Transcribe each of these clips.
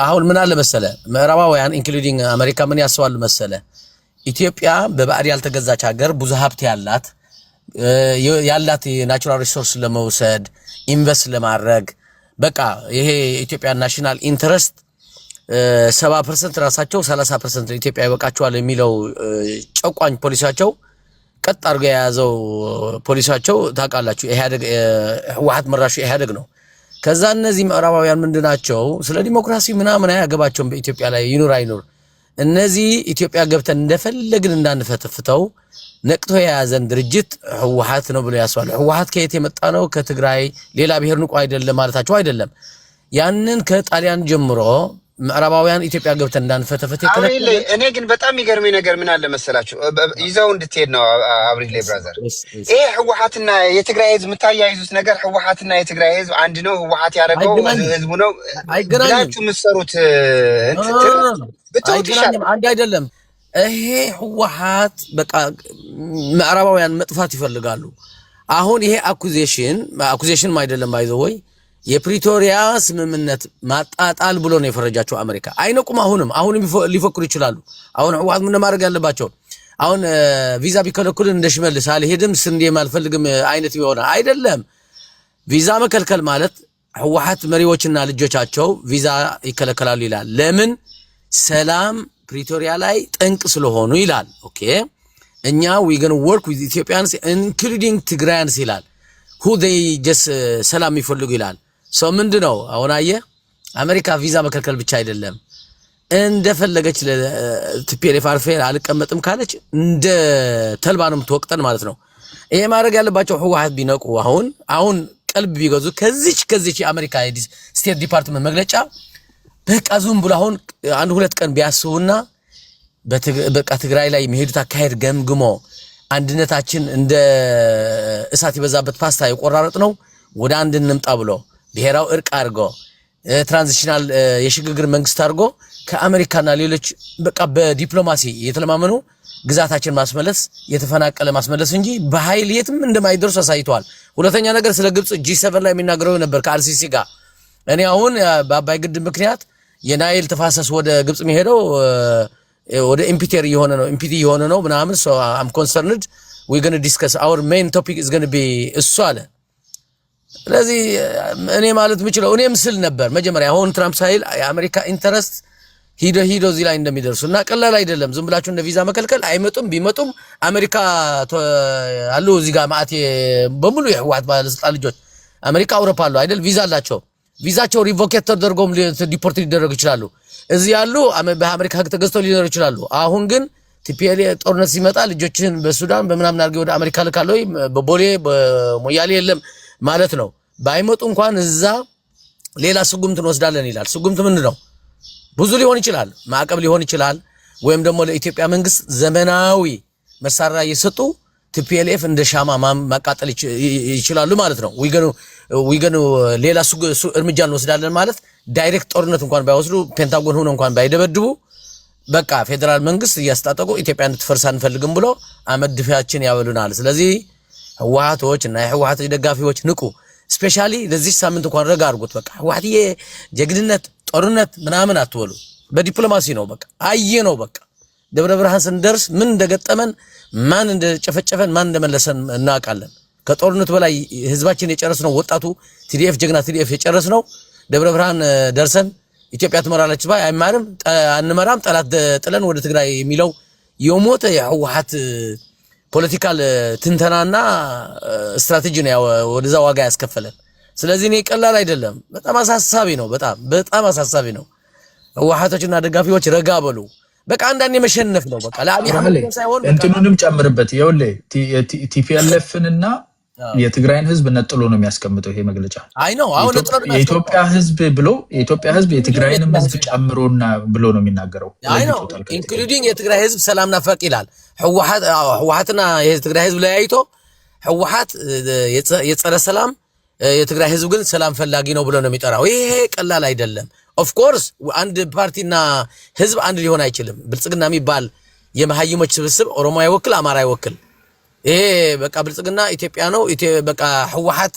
አሁን ምን አለ መሰለ ምዕራባውያን ኢንክሉዲንግ አሜሪካ ምን ያስባሉ መሰለ ኢትዮጵያ በባዕድ ያልተገዛች ሀገር ብዙ ሀብት ያላት የናቹራል ሪሶርስ ለመውሰድ ኢንቨስት ለማድረግ በቃ ይሄ ኢትዮጵያ ናሽናል ኢንተረስት 70% ራሳቸው 30% ኢትዮጵያ ይበቃቸዋል የሚለው ጨቋኝ ፖሊሲያቸው ቀጥ አድርጎ የያዘው ፖሊሲያቸው ታውቃላችሁ ኢህአዴግ ህወሓት መራሹ ኢህአዴግ ነው። ከዛ እነዚህ ምዕራባውያን ምንድናቸው ስለ ዲሞክራሲ ምናምን አያገባቸውም በኢትዮጵያ ላይ ይኑር አይኑር እነዚህ ኢትዮጵያ ገብተን እንደፈለግን እንዳንፈተፍተው ነቅቶ የያዘን ድርጅት ህወሓት ነው ብሎ ያስባሉ። ህወሓት ከየት የመጣ ነው? ከትግራይ ሌላ ብሔር ንቁ አይደለም ማለታቸው አይደለም። ያንን ከጣሊያን ጀምሮ ምዕራባውያን ኢትዮጵያ ገብተን እንዳንፈተፍት ይከለክላል። እኔ ግን በጣም የሚገርመኝ ነገር ምን አለ መሰላችሁ ይዘው እንድትሄድ ነው አብሪሌ ብራዘር ይሄ ህወሓትና የትግራይ ህዝብ የምታያይዙት ነገር ህወሓትና የትግራይ ህዝብ አንድ ነው ህወሓት ያደረገው ህዝቡ ነው ብላችሁ የምትሰሩት አይገናኝም አንድ አይደለም። ይሄ ህወሓት በቃ ምዕራባውያን መጥፋት ይፈልጋሉ። አሁን ይሄ አኩዜሽን አይደለም ባይዘው ወይ የፕሪቶሪያ ስምምነት ማጣጣል ብሎ ነው የፈረጃቸው አሜሪካ። አይነቁም አሁንም ሊፈክሩ ይችላሉ። አሁን ህወሓት ምን ማድረግ ያለባቸው አሁን ቪዛ ቢከለክሉን እንደሽመልስ አልሄድም ስንዴም አልፈልግም አይነት ይሆናል አይደለም። ቪዛ መከልከል ማለት ህወሓት መሪዎችና ልጆቻቸው ቪዛ ይከለከላሉ ይላል። ለምን? ሰላም ፕሪቶሪያ ላይ ጠንቅ ስለሆኑ ይላል። ኦኬ እኛ we going to work with Ethiopians including Tigrayans ይላል who they just ሰላም ይፈልጉ ይላል። ሰው ምንድነው አሁን አየህ አሜሪካ ቪዛ መከልከል ብቻ አይደለም እንደፈለገች ለቲፒኤልኤፍ አርፌር አልቀመጥም ካለች እንደ ተልባ ነው የምትወቅጠን ማለት ነው። ይሄ ማድረግ ያለባቸው ህወሓት ቢነቁ አሁን ቀልብ ቢገዙ ከዚች የአሜሪካ ስቴት ዲፓርትመንት መግለጫ በቃ ዙም ብሎ አሁን አንድ ሁለት ቀን ቢያስቡና በቃ ትግራይ ላይ መሄዱት አካሄድ ገምግሞ አንድነታችን እንደ እሳት ይበዛበት ፓስታ የቆራረጥ ነው ወደ አንድ እንምጣ ብሎ ብሔራዊ እርቅ አድርጎ ትራንዚሽናል የሽግግር መንግስት አድርጎ ከአሜሪካና ሌሎች በቃ በዲፕሎማሲ የተለማመኑ ግዛታችን ማስመለስ የተፈናቀለ ማስመለስ እንጂ በኃይል የትም እንደማይደርሱ አሳይተዋል። ሁለተኛ ነገር ስለ ግብጽ G7 ላይ የሚናገረው ነበር ከአልሲሲ ጋር እኔ አሁን በአባይ ግድብ ምክንያት የናይል ተፋሰስ ወደ ግብጽ የሚሄደው ወደ ኢምፒቲ የሆነ ነው ምናምን so I'm concerned we're going to discuss our main topic is going to be እሱ አለ። ስለዚህ እኔ ማለት የምችለው እኔም ስል ነበር መጀመሪያ አሁን ትራምፕ ሳይል የአሜሪካ ኢንተረስት ሂዶ እዚህ ላይ እንደሚደርሱና ቀላል አይደለም። ዝም ብላችሁ እንደ ቪዛ መከልከል አይመጡም። ቢመጡም አሜሪካ አሉ እዚህ ጋር ማአት በሙሉ የህወሓት ባለስልጣን ልጆች አሜሪካ አውሮፓ አሉ አይደል ቪዛ አላቸው። ቪዛቸው ሪቮኬት ተደርጎም ዲፖርት ሊደረጉ ይችላሉ። እዚህ ያሉ በአሜሪካ ህግ ተገዝተው ሊኖሩ ይችላሉ። አሁን ግን ቲፒኤልኤፍ ጦርነት ሲመጣ ልጆችን በሱዳን በመናምን አድርገው ወደ አሜሪካ ልካለው በቦሌ በሞያሌ የለም ማለት ነው። ባይመጡ እንኳን እዛ ሌላ ስጉምት እንወስዳለን ይላል። ስጉምት ምንድነው? ብዙ ሊሆን ይችላል፣ ማዕቀብ ሊሆን ይችላል፣ ወይም ደግሞ ለኢትዮጵያ መንግስት ዘመናዊ መሳሪያ እየሰጡ ቲፒኤልኤፍ እንደ ሻማ ማቃጠል ይችላሉ ማለት ነው። ዊገኑ ሌላ እርምጃ እንወስዳለን ማለት ዳይሬክት ጦርነት እንኳን ባይወስዱ ፔንታጎን ሆኖ እንኳን ባይደበድቡ በቃ ፌደራል መንግስት እያስታጠቁ ኢትዮጵያ እንድትፈርስ አንፈልግም ብሎ አመድፊያችን ያበሉናል። ስለዚህ ህወሓቶች እና የህወሓት ደጋፊዎች ንቁ። ስፔሻሊ ለዚህ ሳምንት እንኳን ረጋ አድርጉት። በቃ ህወሓትዬ ጀግንነት ጦርነት ምናምን አትወሉ። በዲፕሎማሲ ነው በቃ አየ ነው በቃ ደብረ ብርሃን ስንደርስ ምን እንደገጠመን ማን እንደጨፈጨፈን ማን እንደመለሰን እናውቃለን። ከጦርነቱ በላይ ህዝባችን የጨረስነው ወጣቱ ቲዲኤፍ ጀግና ቲዲኤፍ የጨረስነው ደብረ ብርሃን ደርሰን ኢትዮጵያ ትመራለች ባይ አይማርም አንመራም ጠላት ጥለን ወደ ትግራይ የሚለው የሞተ የህወሓት ፖለቲካል ትንተናና ስትራቴጂ ነው ወደዛ ዋጋ ያስከፈለን። ስለዚህ እኔ ቀላል አይደለም፣ በጣም አሳሳቢ ነው። በጣም አሳሳቢ ነው። ህወሓቶችና ደጋፊዎች ረጋ በሉ። በቃ አንዳንዴ መሸነፍ ነው በቃ ለአሜሪካ ሳይሆን እንትኑንም ጨምርበት። ይኸውልህ ቲፒኤልኤፍንና የትግራይን ህዝብ ነጥሎ ነው የሚያስቀምጠው ይሄ መግለጫ። አይ ነው አሁን የኢትዮጵያ ህዝብ ብሎ የኢትዮጵያ ህዝብ የትግራይንም ህዝብ ጨምሮና ብሎ ነው የሚናገረው። አይ ነው ኢንክሉዲንግ የትግራይ ህዝብ ሰላም ናፈቅ ይላል። ህወሓትና የትግራይ ህዝብ ለያይቶ ህወሓት የጸረ ሰላም የትግራይ ህዝብ ግን ሰላም ፈላጊ ነው ብሎ ነው የሚጠራው። ይሄ ቀላል አይደለም። ኦፍ ኮርስ አንድ ፓርቲና ህዝብ አንድ ሊሆን አይችልም። ብልጽግና የሚባል የመሃይሞች ስብስብ ኦሮሞ አይወክል፣ አማራ አይወክል። ይሄ በቃ ብልጽግና ኢትዮጵያ ነው። በቃ ህወሓት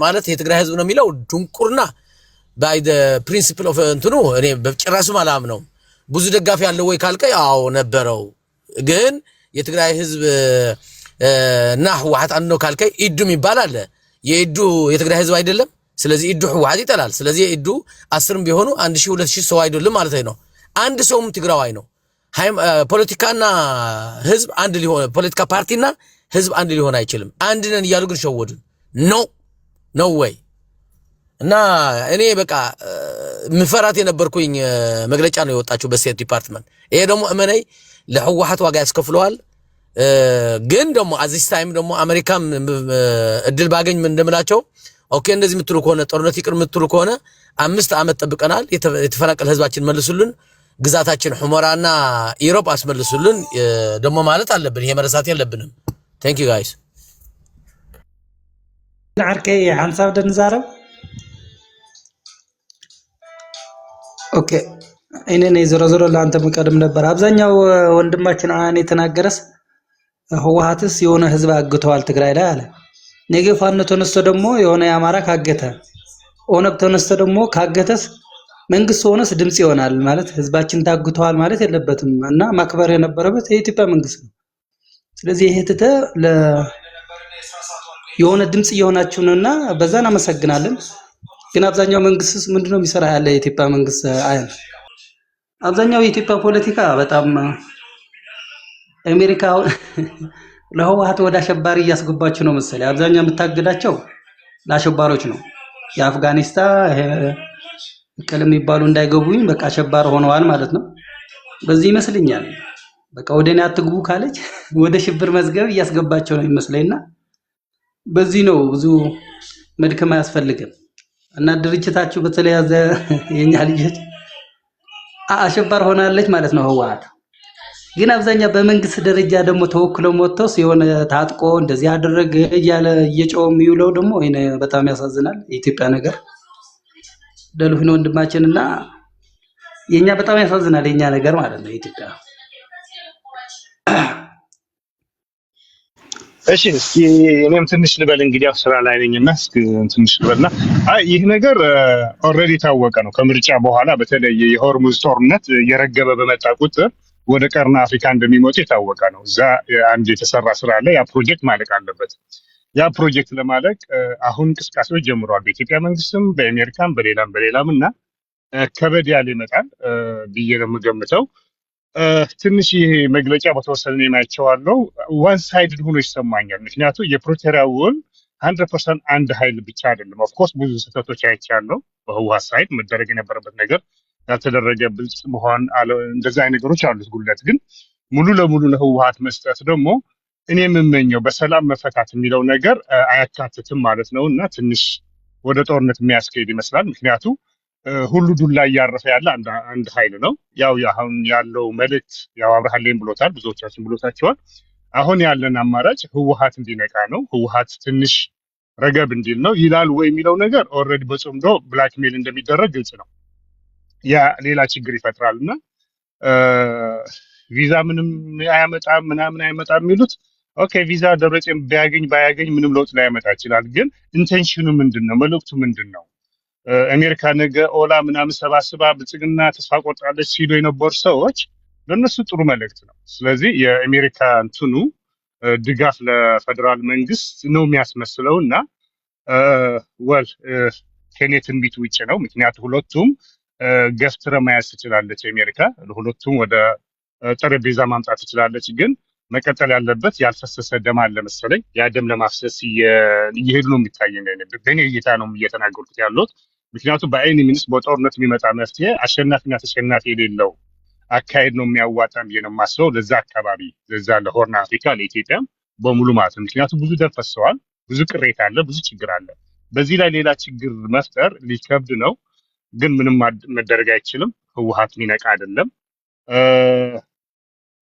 ማለት የትግራይ ህዝብ ነው የሚለው ድንቁርና ባይ ዘ ፕሪንሲፕል ኦፍ እንትኑ እኔ በጭራሹም አላምነውም። ብዙ ደጋፊ ያለው ወይ ካልከኝ አዎ ነበረው። ግን የትግራይ ህዝብ እና ህወሓት አንድ ነው ካልከኝ ኢዱም ይባላል። የኢዱ የትግራይ ህዝብ አይደለም። ስለዚህ ኢዱ ህወሓት ይጠላል። ስለዚህ ኢዱ 10ም ቢሆኑ 1000 2000 ሰው አይደለም ማለት ነው። አንድ ሰውም ትግራዋይ ነው። ፖለቲካና ህዝብ አንድ ሊሆን ፖለቲካ ፓርቲና ህዝብ አንድ ሊሆን አይችልም። አንድ ነን እያሉ ግን ሸወዱን። ኖ ወይ እና እኔ በቃ ምፈራት የነበርኩኝ መግለጫ ነው የወጣችው በስቴት ዲፓርትመንት። ይሄ ደግሞ እመነይ ለህወሓት ዋጋ ያስከፍለዋል። ግን ደግሞ አዚስ ታይም ደግሞ አሜሪካም እድል ባገኝ ምን እንደምላቸው ኦኬ እንደዚህ ምትሉ ከሆነ ጦርነት ይቅር ምትሉ ከሆነ 5 ዓመት ጠብቀናል። የተፈናቀለ ህዝባችን መልሱልን፣ ግዛታችን ሁመራና ኢሮፕ አስመልሱልን ደግሞ ማለት አለብን። ይሄ መረሳት የለብንም። ቴንክ ዩ ጋይስ። ዓርኬ ሓንሳብ ደንዛረብ ኦኬ እኔ ነኝ ዞሮ ዞሮ ለአንተ መቀደም ነበር። አብዛኛው ወንድማችን አን የተናገረስ ህወሓትስ የሆነ ህዝብ አግተዋል ትግራይ ላይ አለ። ነገ ፋኖ ተነስቶ ደግሞ የሆነ የአማራ ካገተ ኦነግ ተነስቶ ደግሞ ካገተስ መንግስት ሆነስ ድምጽ ይሆናል ማለት ህዝባችን ታግተዋል ማለት የለበትም እና ማክበር የነበረበት የኢትዮጵያ መንግስት ነው። ስለዚህ ይሄ ተተ የሆነ ድምጽ እየሆናችሁ ነውና በዛን አመሰግናለን። ግን አብዛኛው መንግስትስ ምንድነው የሚሰራ ያለ የኢትዮጵያ መንግስት አይን አብዛኛው የኢትዮጵያ ፖለቲካ በጣም አሜሪካ ለህወሓት ወደ አሸባሪ እያስገባችሁ ነው መሰለኝ። አብዛኛው የምታገዳቸው ለአሸባሪዎች ነው። የአፍጋኒስታን ከለም ይባሉ እንዳይገቡኝ በቃ አሸባሪ ሆነዋል ማለት ነው። በዚህ ይመስልኛል በቃ ወደኔ አትግቡ ካለች ወደ ሽብር መዝገብ እያስገባቸው ነው ይመስለኝና በዚህ ነው ብዙ መድከም አያስፈልግም። እና ድርጅታችሁ በተለያዘ የኛ ልጅ አሸባሪ ሆናለች ማለት ነው ህወሓት። ግን አብዛኛው በመንግስት ደረጃ ደግሞ ተወክለው ሞተው ሲሆን ታጥቆ እንደዚህ ያደረገ እያለ እየጮው የሚውለው ደግሞ እኔ በጣም ያሳዝናል። የኢትዮጵያ ነገር ደልሁን ወንድማችንና የኛ በጣም ያሳዝናል የኛ ነገር ማለት ነው ኢትዮጵያ። እሺ እስኪ እኔም ትንሽ ልበል እንግዲህ ያው ስራ ላይ ነኝና እስኪ ትንሽ ልበልና ይህ ነገር ኦልሬዲ ታወቀ ነው። ከምርጫ በኋላ በተለይ የሆርሙዝ ጦርነት የረገበ በመጣ ቁጥር ወደ ቀርና አፍሪካ እንደሚመጡ የታወቀ ነው። እዛ አንድ የተሰራ ስራ አለ። ያ ፕሮጀክት ማለቅ አለበት። ያ ፕሮጀክት ለማለቅ አሁን እንቅስቃሴዎች ጀምረዋል። በኢትዮጵያ መንግስትም በአሜሪካም በሌላም እና ከበድ ያለ ይመጣል ብዬ ነው የምገምተው። ትንሽ ይሄ መግለጫ በተወሰነ የማይቸዋለው ዋን ሳይድድ ሆኖ ይሰማኛል። ምክንያቱም የፕሪቶሪያ ውል 100% አንድ ኃይል ብቻ አይደለም። ኦፍ ኮርስ ብዙ ስህተቶች አይቻለሁ። በህወሓት ሳይድ መደረግ የነበረበት ነገር ያልተደረገ ብልጽ መሆን እንደዛ አይነት ነገሮች አሉት ጉድለት። ግን ሙሉ ለሙሉ ለህወሓት መስጠት ደግሞ እኔ የምመኘው በሰላም መፈታት የሚለው ነገር አያካትትም ማለት ነው እና ትንሽ ወደ ጦርነት የሚያስኬድ ይመስላል። ምክንያቱም ሁሉ ዱላ እያረፈ ያለ አንድ ኃይል ነው። ያው አሁን ያለው መልእክት ያው አብርሃሌም ብሎታል፣ ብዙዎቻችን ብሎታቸዋል። አሁን ያለን አማራጭ ህወሓት እንዲነቃ ነው። ህወሓት ትንሽ ረገብ እንዲል ነው ይላል ወይ የሚለው ነገር ኦልሬዲ በጽምዶ ብላክሜል እንደሚደረግ ግልጽ ነው። ያ ሌላ ችግር ይፈጥራልና ቪዛ ምንም አያመጣም ምናምን አያመጣም የሚሉት ኦኬ፣ ቪዛ ደብረጽዮን ቢያገኝ ባያገኝ ምንም ለውጥ ላያመጣ ይችላል። ግን ኢንቴንሽኑ ምንድነው? መልእክቱ ምንድነው? አሜሪካ ነገ ኦላ ምናምን ሰባስባ ብልጽግና ተስፋ ቆርጣለች ሲሉ የነበሩ ሰዎች ለነሱ ጥሩ መልእክት ነው። ስለዚህ የአሜሪካ እንትኑ ድጋፍ ለፌደራል መንግስት ነው የሚያስመስለው እና ወል ከኔ ትንቢት ውጭ ነው። ምክንያቱም ሁለቱም ገፍትረ መያዝ ትችላለች አሜሪካ፣ ሁለቱም ወደ ጠረጴዛ ማምጣት ትችላለች። ግን መቀጠል ያለበት ያልፈሰሰ ደም አለ መሰለኝ። ያ ደም ለማፍሰስ እየሄዱ ነው የሚታየኝ። በእኔ እይታ ነው እየተናገርኩት ያለሁት። ምክንያቱም በአይን ሚኒስ በጦርነት የሚመጣ መፍትሄ አሸናፊና ተሸናፊ የሌለው አካሄድ ነው የሚያዋጣን ብዬ ነው የማስበው። ለዛ አካባቢ ለዛ ለሆርን አፍሪካ ለኢትዮጵያ በሙሉ ማለት ነው። ምክንያቱም ብዙ ደም ፈሰዋል፣ ብዙ ቅሬታ አለ፣ ብዙ ችግር አለ። በዚህ ላይ ሌላ ችግር መፍጠር ሊከብድ ነው። ግን ምንም መደረግ አይችልም። ህወሓት ሚነቃ አይደለም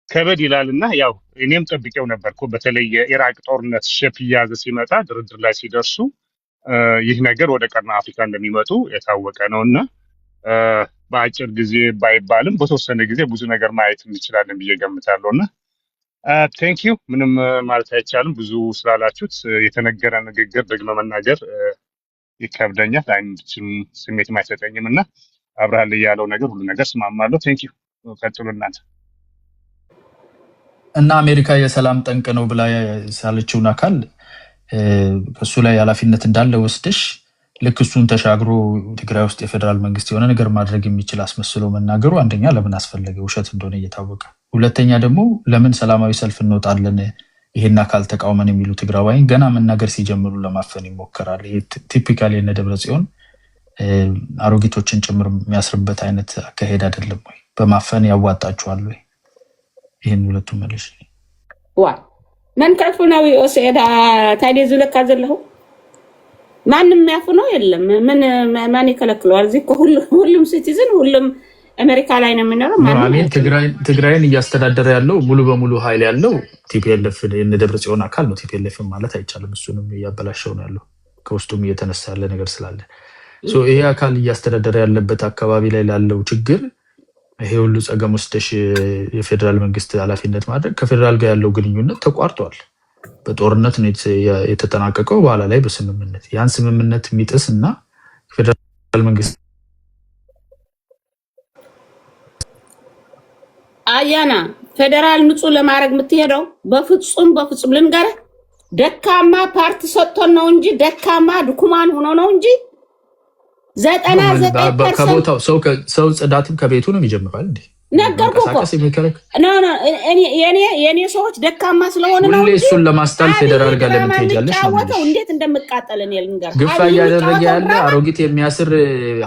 ከበድ ይላልና ያው እኔም ጠብቄው ነበርኩ። በተለይ የኢራቅ ጦርነት ሸፕ እያዘ ሲመጣ ድርድር ላይ ሲደርሱ ይህ ነገር ወደ ቀርና አፍሪካ እንደሚመጡ የታወቀ ነውና በአጭር ጊዜ ባይባልም በተወሰነ ጊዜ ብዙ ነገር ማየት እንችላለን ብዬ ገምታለሁና ቴንክ ዩ። ምንም ማለት አይቻልም። ብዙ ስላላችሁት የተነገረ ንግግር ደግመ መናገር ይከብደኛል። አይነት ስሜት አይሰጠኝም እና አብርሃም ያለው ነገር ሁሉ ነገር ስማማለሁ። ቴንክ ዩ። ቀጥሉ እናንተ። እና አሜሪካ የሰላም ጠንቅ ነው ብላ ሳለችውን አካል ከሱ ላይ ኃላፊነት እንዳለ ወስደሽ ልክ እሱን ተሻግሮ ትግራይ ውስጥ የፌደራል መንግስት የሆነ ነገር ማድረግ የሚችል አስመስሎ መናገሩ አንደኛ ለምን አስፈለገ? ውሸት እንደሆነ እየታወቀ፣ ሁለተኛ ደግሞ ለምን ሰላማዊ ሰልፍ እንወጣለን ይሄን አካል ተቃውመን የሚሉ ትግራዋይን ገና መናገር ሲጀምሩ ለማፈን ይሞከራል። ይሄ ቲፒካሊ የነ ደብረጽዮን አሮጊቶችን ጭምር የሚያስርበት አይነት አካሄድ አይደለም ወይ? በማፈን ያዋጣችኋል ወይ? ይሄን ሁለቱ መልሽ ዋ ማን ከፍናው ወሰዳ ታዲያ ዝለካ ዘለሁ ማንም ያፍነው የለም። ምን ማን ይከለክለዋል? እዚህ ሁሉም ሲቲዝን ሁሉም አሜሪካ ላይ ነው የሚኖረው። ማን ትግራይን እያስተዳደረ ያለው ሙሉ በሙሉ ኃይል ያለው ቲፒኤልኤፍ የደብረጽዮን አካል ነው። ቲፒኤልኤፍ ማለት አይቻልም። እሱንም እያበላሸው ነው ያለው ከውስጡም እየተነሳ ያለ ነገር ስላለ ይሄ አካል እያስተዳደረ ያለበት አካባቢ ላይ ላለው ችግር ይሄ ሁሉ ጸገም ወስደሽ የፌደራል መንግስት ኃላፊነት ማድረግ ከፌደራል ጋር ያለው ግንኙነት ተቋርጧል። በጦርነት ነው የተጠናቀቀው። በኋላ ላይ በስምምነት ያን ስምምነት የሚጥስ እና ፌደራል መንግስት አያና ፌደራል ንጹህ ለማድረግ የምትሄደው በፍጹም ልንገርህ ደካማ ፓርቲ ሰጥቶን ነው እንጂ ደካማ ድኩማን ሆኖ ነው እንጂ 99% ከቦታው ሰው ጽዳትም ከቤቱ ነው የሚጀምረው እንዴ? ነገርኩ እኮ የኔ ሰዎች ደካማ ስለሆነ ነው እንጂ እሱን ለማስጣል ፌደራል ጋር ለምን ትሄጃለሽ? እንዴት እንደምቃጠል እኔ ልንገርህ። ግፋ እያደረገ ያለ አሮጊት የሚያስር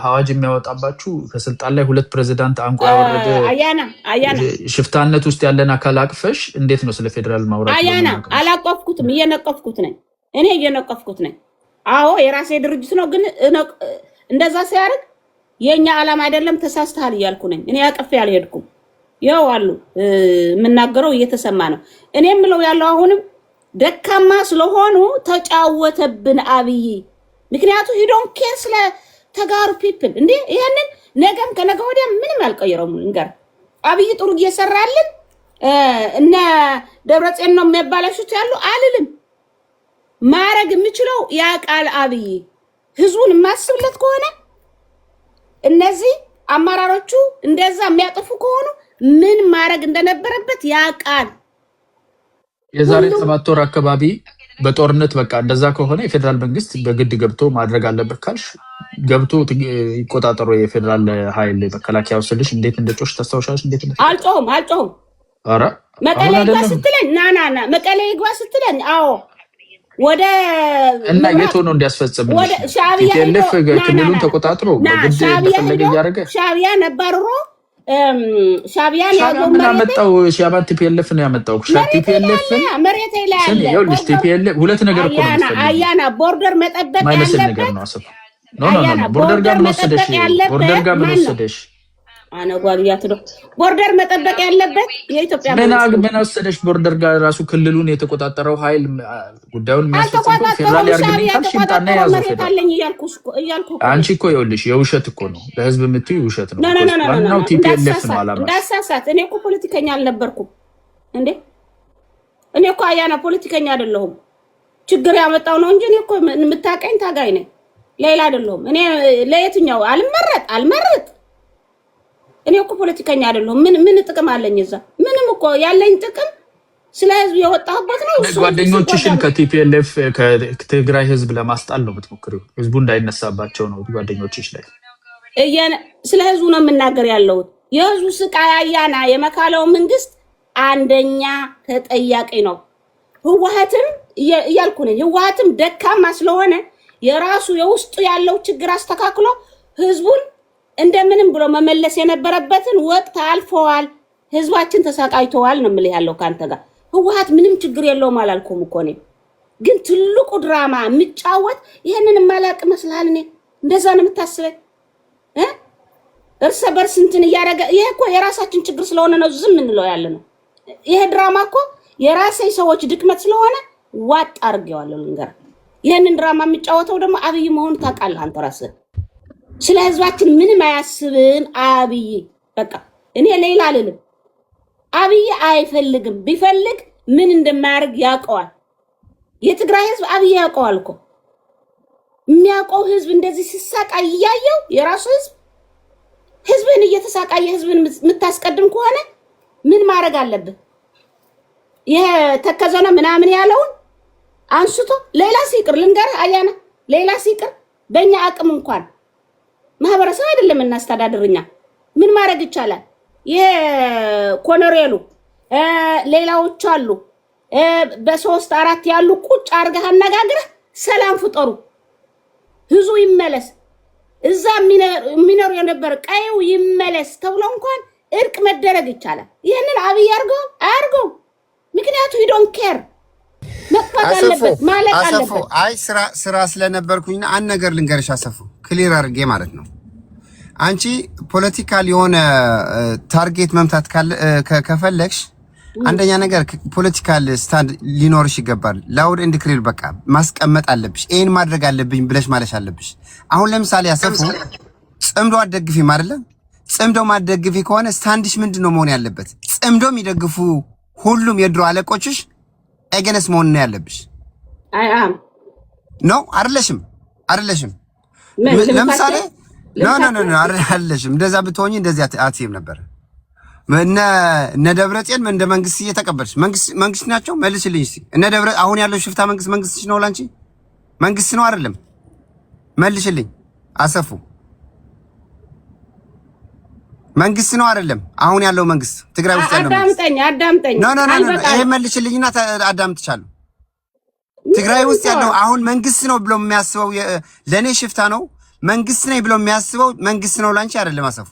ሐዋጅ የሚያወጣባችሁ ከስልጣን ላይ ሁለት ፕሬዝዳንት አንቆ ያወረደ አያና ሽፍታነት ውስጥ ያለን አካል አቅፈሽ እንዴት ነው ስለ ፌደራል ማውራት? አያና አላቀፍኩትም፣ እየነቀፍኩት ነኝ። አዎ የራሴ ድርጅት ነው፣ ግን እንደዛ ሲያርግ የኛ ዓላማ አይደለም ተሳስተሃል እያልኩ ነኝ። እኔ አቀፍ ያልሄድኩም ያው አሉ የምናገረው እየተሰማ ነው። እኔ የምለው ያለው አሁንም ደካማ ስለሆኑ ተጫወተብን አብይ። ምክንያቱም ሂዶን ኬር ስለ ተጋሩ ፒፕል እንዴ ይሄንን ነገም ከነገ ወዲያ ምንም አልቀየረውም። እንገር አብይ ጥሩ እየሰራልን እና ደብረጽዮን ነው የሚባላሹት ያሉ አልልም። ማረግ የምችለው ያ ቃል አብይ ህዝቡን ማስብለት ከሆነ እነዚህ አማራሮቹ እንደዛ የሚያጠፉ ከሆኑ ምን ማድረግ እንደነበረበት ያቃል። የዛሬ 7 ወር አካባቢ በጦርነት በቃ እንደዛ ከሆነ የፌደራል መንግስት በግድ ገብቶ ማድረግ አለበት ካልሽ ገብቶ ይቆጣጠሩ የፌደራል ኃይል መከላከያ ወሰልሽ እንዴት እንደጮሽ ታስታውሻለሽ? እንዴት አልጮህም አረ መቀሌ ይግባ ስትለኝ ና መቀሌ ይግባ ስትለኝ አዎ ወደ እና የት ሆኖ እንዲያስፈጽም ቲፒኤልኤፍ ክልሉን ተቆጣጥሮ በግድ እንደፈለገ ያደረገ ሻዕቢያ ነባርሮ ሻዕቢያን ያለው ምን አመጣው? ሻዕቢያ ቲፒኤልኤፍ ነው ያመጣው። ቲፒኤልኤፍ መሬት ላይ ያለ ይኸውልሽ ቲፒኤልኤፍ ሁለት ነገር እኮ ነው አያና ቦርደር መጠበቅ ያለበት ነው አሰፋ ኖ ቦርደር ጋር ነው ወሰደሽ አና ጓግያት ነው ቦርደር መጠበቅ ያለበት የኢትዮጵያ ምን ወሰደሽ? ቦርደር ጋር ራሱ ክልሉን የተቆጣጠረው ኃይል ጉዳዩን የሚያስፈጽም ፌደራል ያርግልኝ ሽምጣና ያዘው ፌደራል አንቺ እኮ ይኸውልሽ የውሸት እኮ ነው ለህዝብ የምትዩ ውሸት ነው። ዋናው ቲፒኤልኤፍ ነው አላማ። እንዳሳሳት እኔ እኮ ፖለቲከኛ አልነበርኩም እንዴ? እኔ እኮ አያና ፖለቲከኛ አይደለሁም። ችግር ያመጣው ነው እንጂ እኔ እኮ የምታቀኝ ታጋይ ነኝ፣ ሌላ አይደለሁም። እኔ ለየትኛው አልመረጥ እኔ እኮ ፖለቲከኛ አይደለሁም። ምን ጥቅም አለኝ እዛ? ምንም እኮ ያለኝ ጥቅም ስለ ህዝብ የወጣሁበት ነው። ጓደኞችሽን ከቲፒኤልኤፍ ከትግራይ ህዝብ ለማስጣል ነው የምትሞክሪው። ህዝቡ እንዳይነሳባቸው ነው ጓደኞችሽ ላይ ስለ ህዝቡ ነው የምናገር ያለሁት። የህዝቡ ስቃይ አያና የመካለው መንግስት አንደኛ ተጠያቂ ነው። ህወሓትም እያልኩ ነኝ። ህወሓትም ደካማ ስለሆነ የራሱ የውስጡ ያለው ችግር አስተካክሎ ህዝቡን እንደምንም ብሎ መመለስ የነበረበትን ወቅት አልፈዋል። ህዝባችን ተሳቃይተዋል ነው የምልህ ያለው ካንተ ጋር። ህወሓት ምንም ችግር የለውም አላልኩም እኮ እኔ። ግን ትልቁ ድራማ የሚጫወት ይሄንን ማላቅ መስላል። እኔ እንደዛ ነው የምታስበኝ እርስ በርስ እንትን እያደረገ ይሄ እኮ የራሳችን ችግር ስለሆነ ነው ዝም እንለው ያለ ነው። ይሄ ድራማ እኮ የራሴ ሰዎች ድክመት ስለሆነ ዋጥ አድርጌዋለሁ። ልንገር ይሄንን ድራማ የሚጫወተው ደግሞ አብይ መሆኑ ታውቃለህ አንተ ራስህ። ስለ ህዝባችን ምንም አያስብም አብይ። በቃ እኔ ሌላ አልልም። አብይ አይፈልግም። ቢፈልግ ምን እንደማያደርግ ያውቀዋል። የትግራይ ህዝብ አብይ ያውቀዋል እኮ የሚያውቀው ህዝብ እንደዚህ ሲሳቃይ እያየው የራሱ ህዝብን እየተሳቃየ ህዝብን የምታስቀድም ከሆነ ምን ማድረግ አለብህ? ይሄ ተከዘነ ምናምን ያለውን አንስቶ ሌላ ሲቅር ልንገርህ አያና ሌላ ሲቅር በእኛ አቅም እንኳን ማህበረሰብ አይደለም እናስተዳድርኛ ምን ማድረግ ይቻላል? ይሄ ኮሎኔሉ ሌላዎች አሉ በ3 4 ያሉ ቁጭ አርገህ አነጋግረህ ሰላም ፍጠሩ፣ ህዝቡ ይመለስ፣ እዛ ሚኖር የነበር ቀየው ይመለስ ተብሎ እንኳን እርቅ መደረግ ይቻላል። ይሄንን አብይ አርገው ምክንያቱ you don't care መጥፋት አለበት ማለት አለበት። አይ ስራ ስለነበርኩኝና አንድ ነገር ልንገርሽ አሰፉ ክሊር አድርጌ ማለት ነው። አንቺ ፖለቲካል የሆነ ታርጌት መምታት ከፈለግሽ አንደኛ ነገር ፖለቲካል ስታንድ ሊኖርሽ ይገባል። ላውድ ኤንድ ክሊር በቃ ማስቀመጥ አለብሽ። ይሄን ማድረግ አለብኝ ብለሽ ማለት አለብሽ። አሁን ለምሳሌ አሰፉ ጽምዶ አደግፊ ማለት ጽምዶ ማደግፊ ከሆነ ስታንድሽ ምንድነው መሆን ያለበት? ጽምዶ የሚደግፉ ሁሉም የድሮ አለቆችሽ ኤገነስ መሆን ነው ያለብሽ። አም ኖ አይደለሽም ለምሳሌ ኖ አይደለሽም። እንደዛ ብትሆኚ እንደዚህ አትይም ነበር። እነ ደብረጽዮን እንደ መንግስት እየተቀበልሽ መንግስት ናቸው። መልስልኝ እስቲ እነ ደብረ አሁን ያለው ሽፍታ መንግስትሽ ነው ላንቺ መንግስት ነው አይደለም? መልሽልኝ አሰፉ መንግስት ነው አይደለም? አሁን ያለው መንግስት ትግራይ ውስጥ ያለው አዳምጠኝ ኖ ይሄ መልሽልኝና አዳምጥቻለሁ። ትግራይ ውስጥ ያለው አሁን መንግስት ነው ብሎ የሚያስበው ለኔ ሽፍታ ነው መንግስት ነኝ ብሎ የሚያስበው መንግስት ነው ላንቺ አይደለም? አሰፉ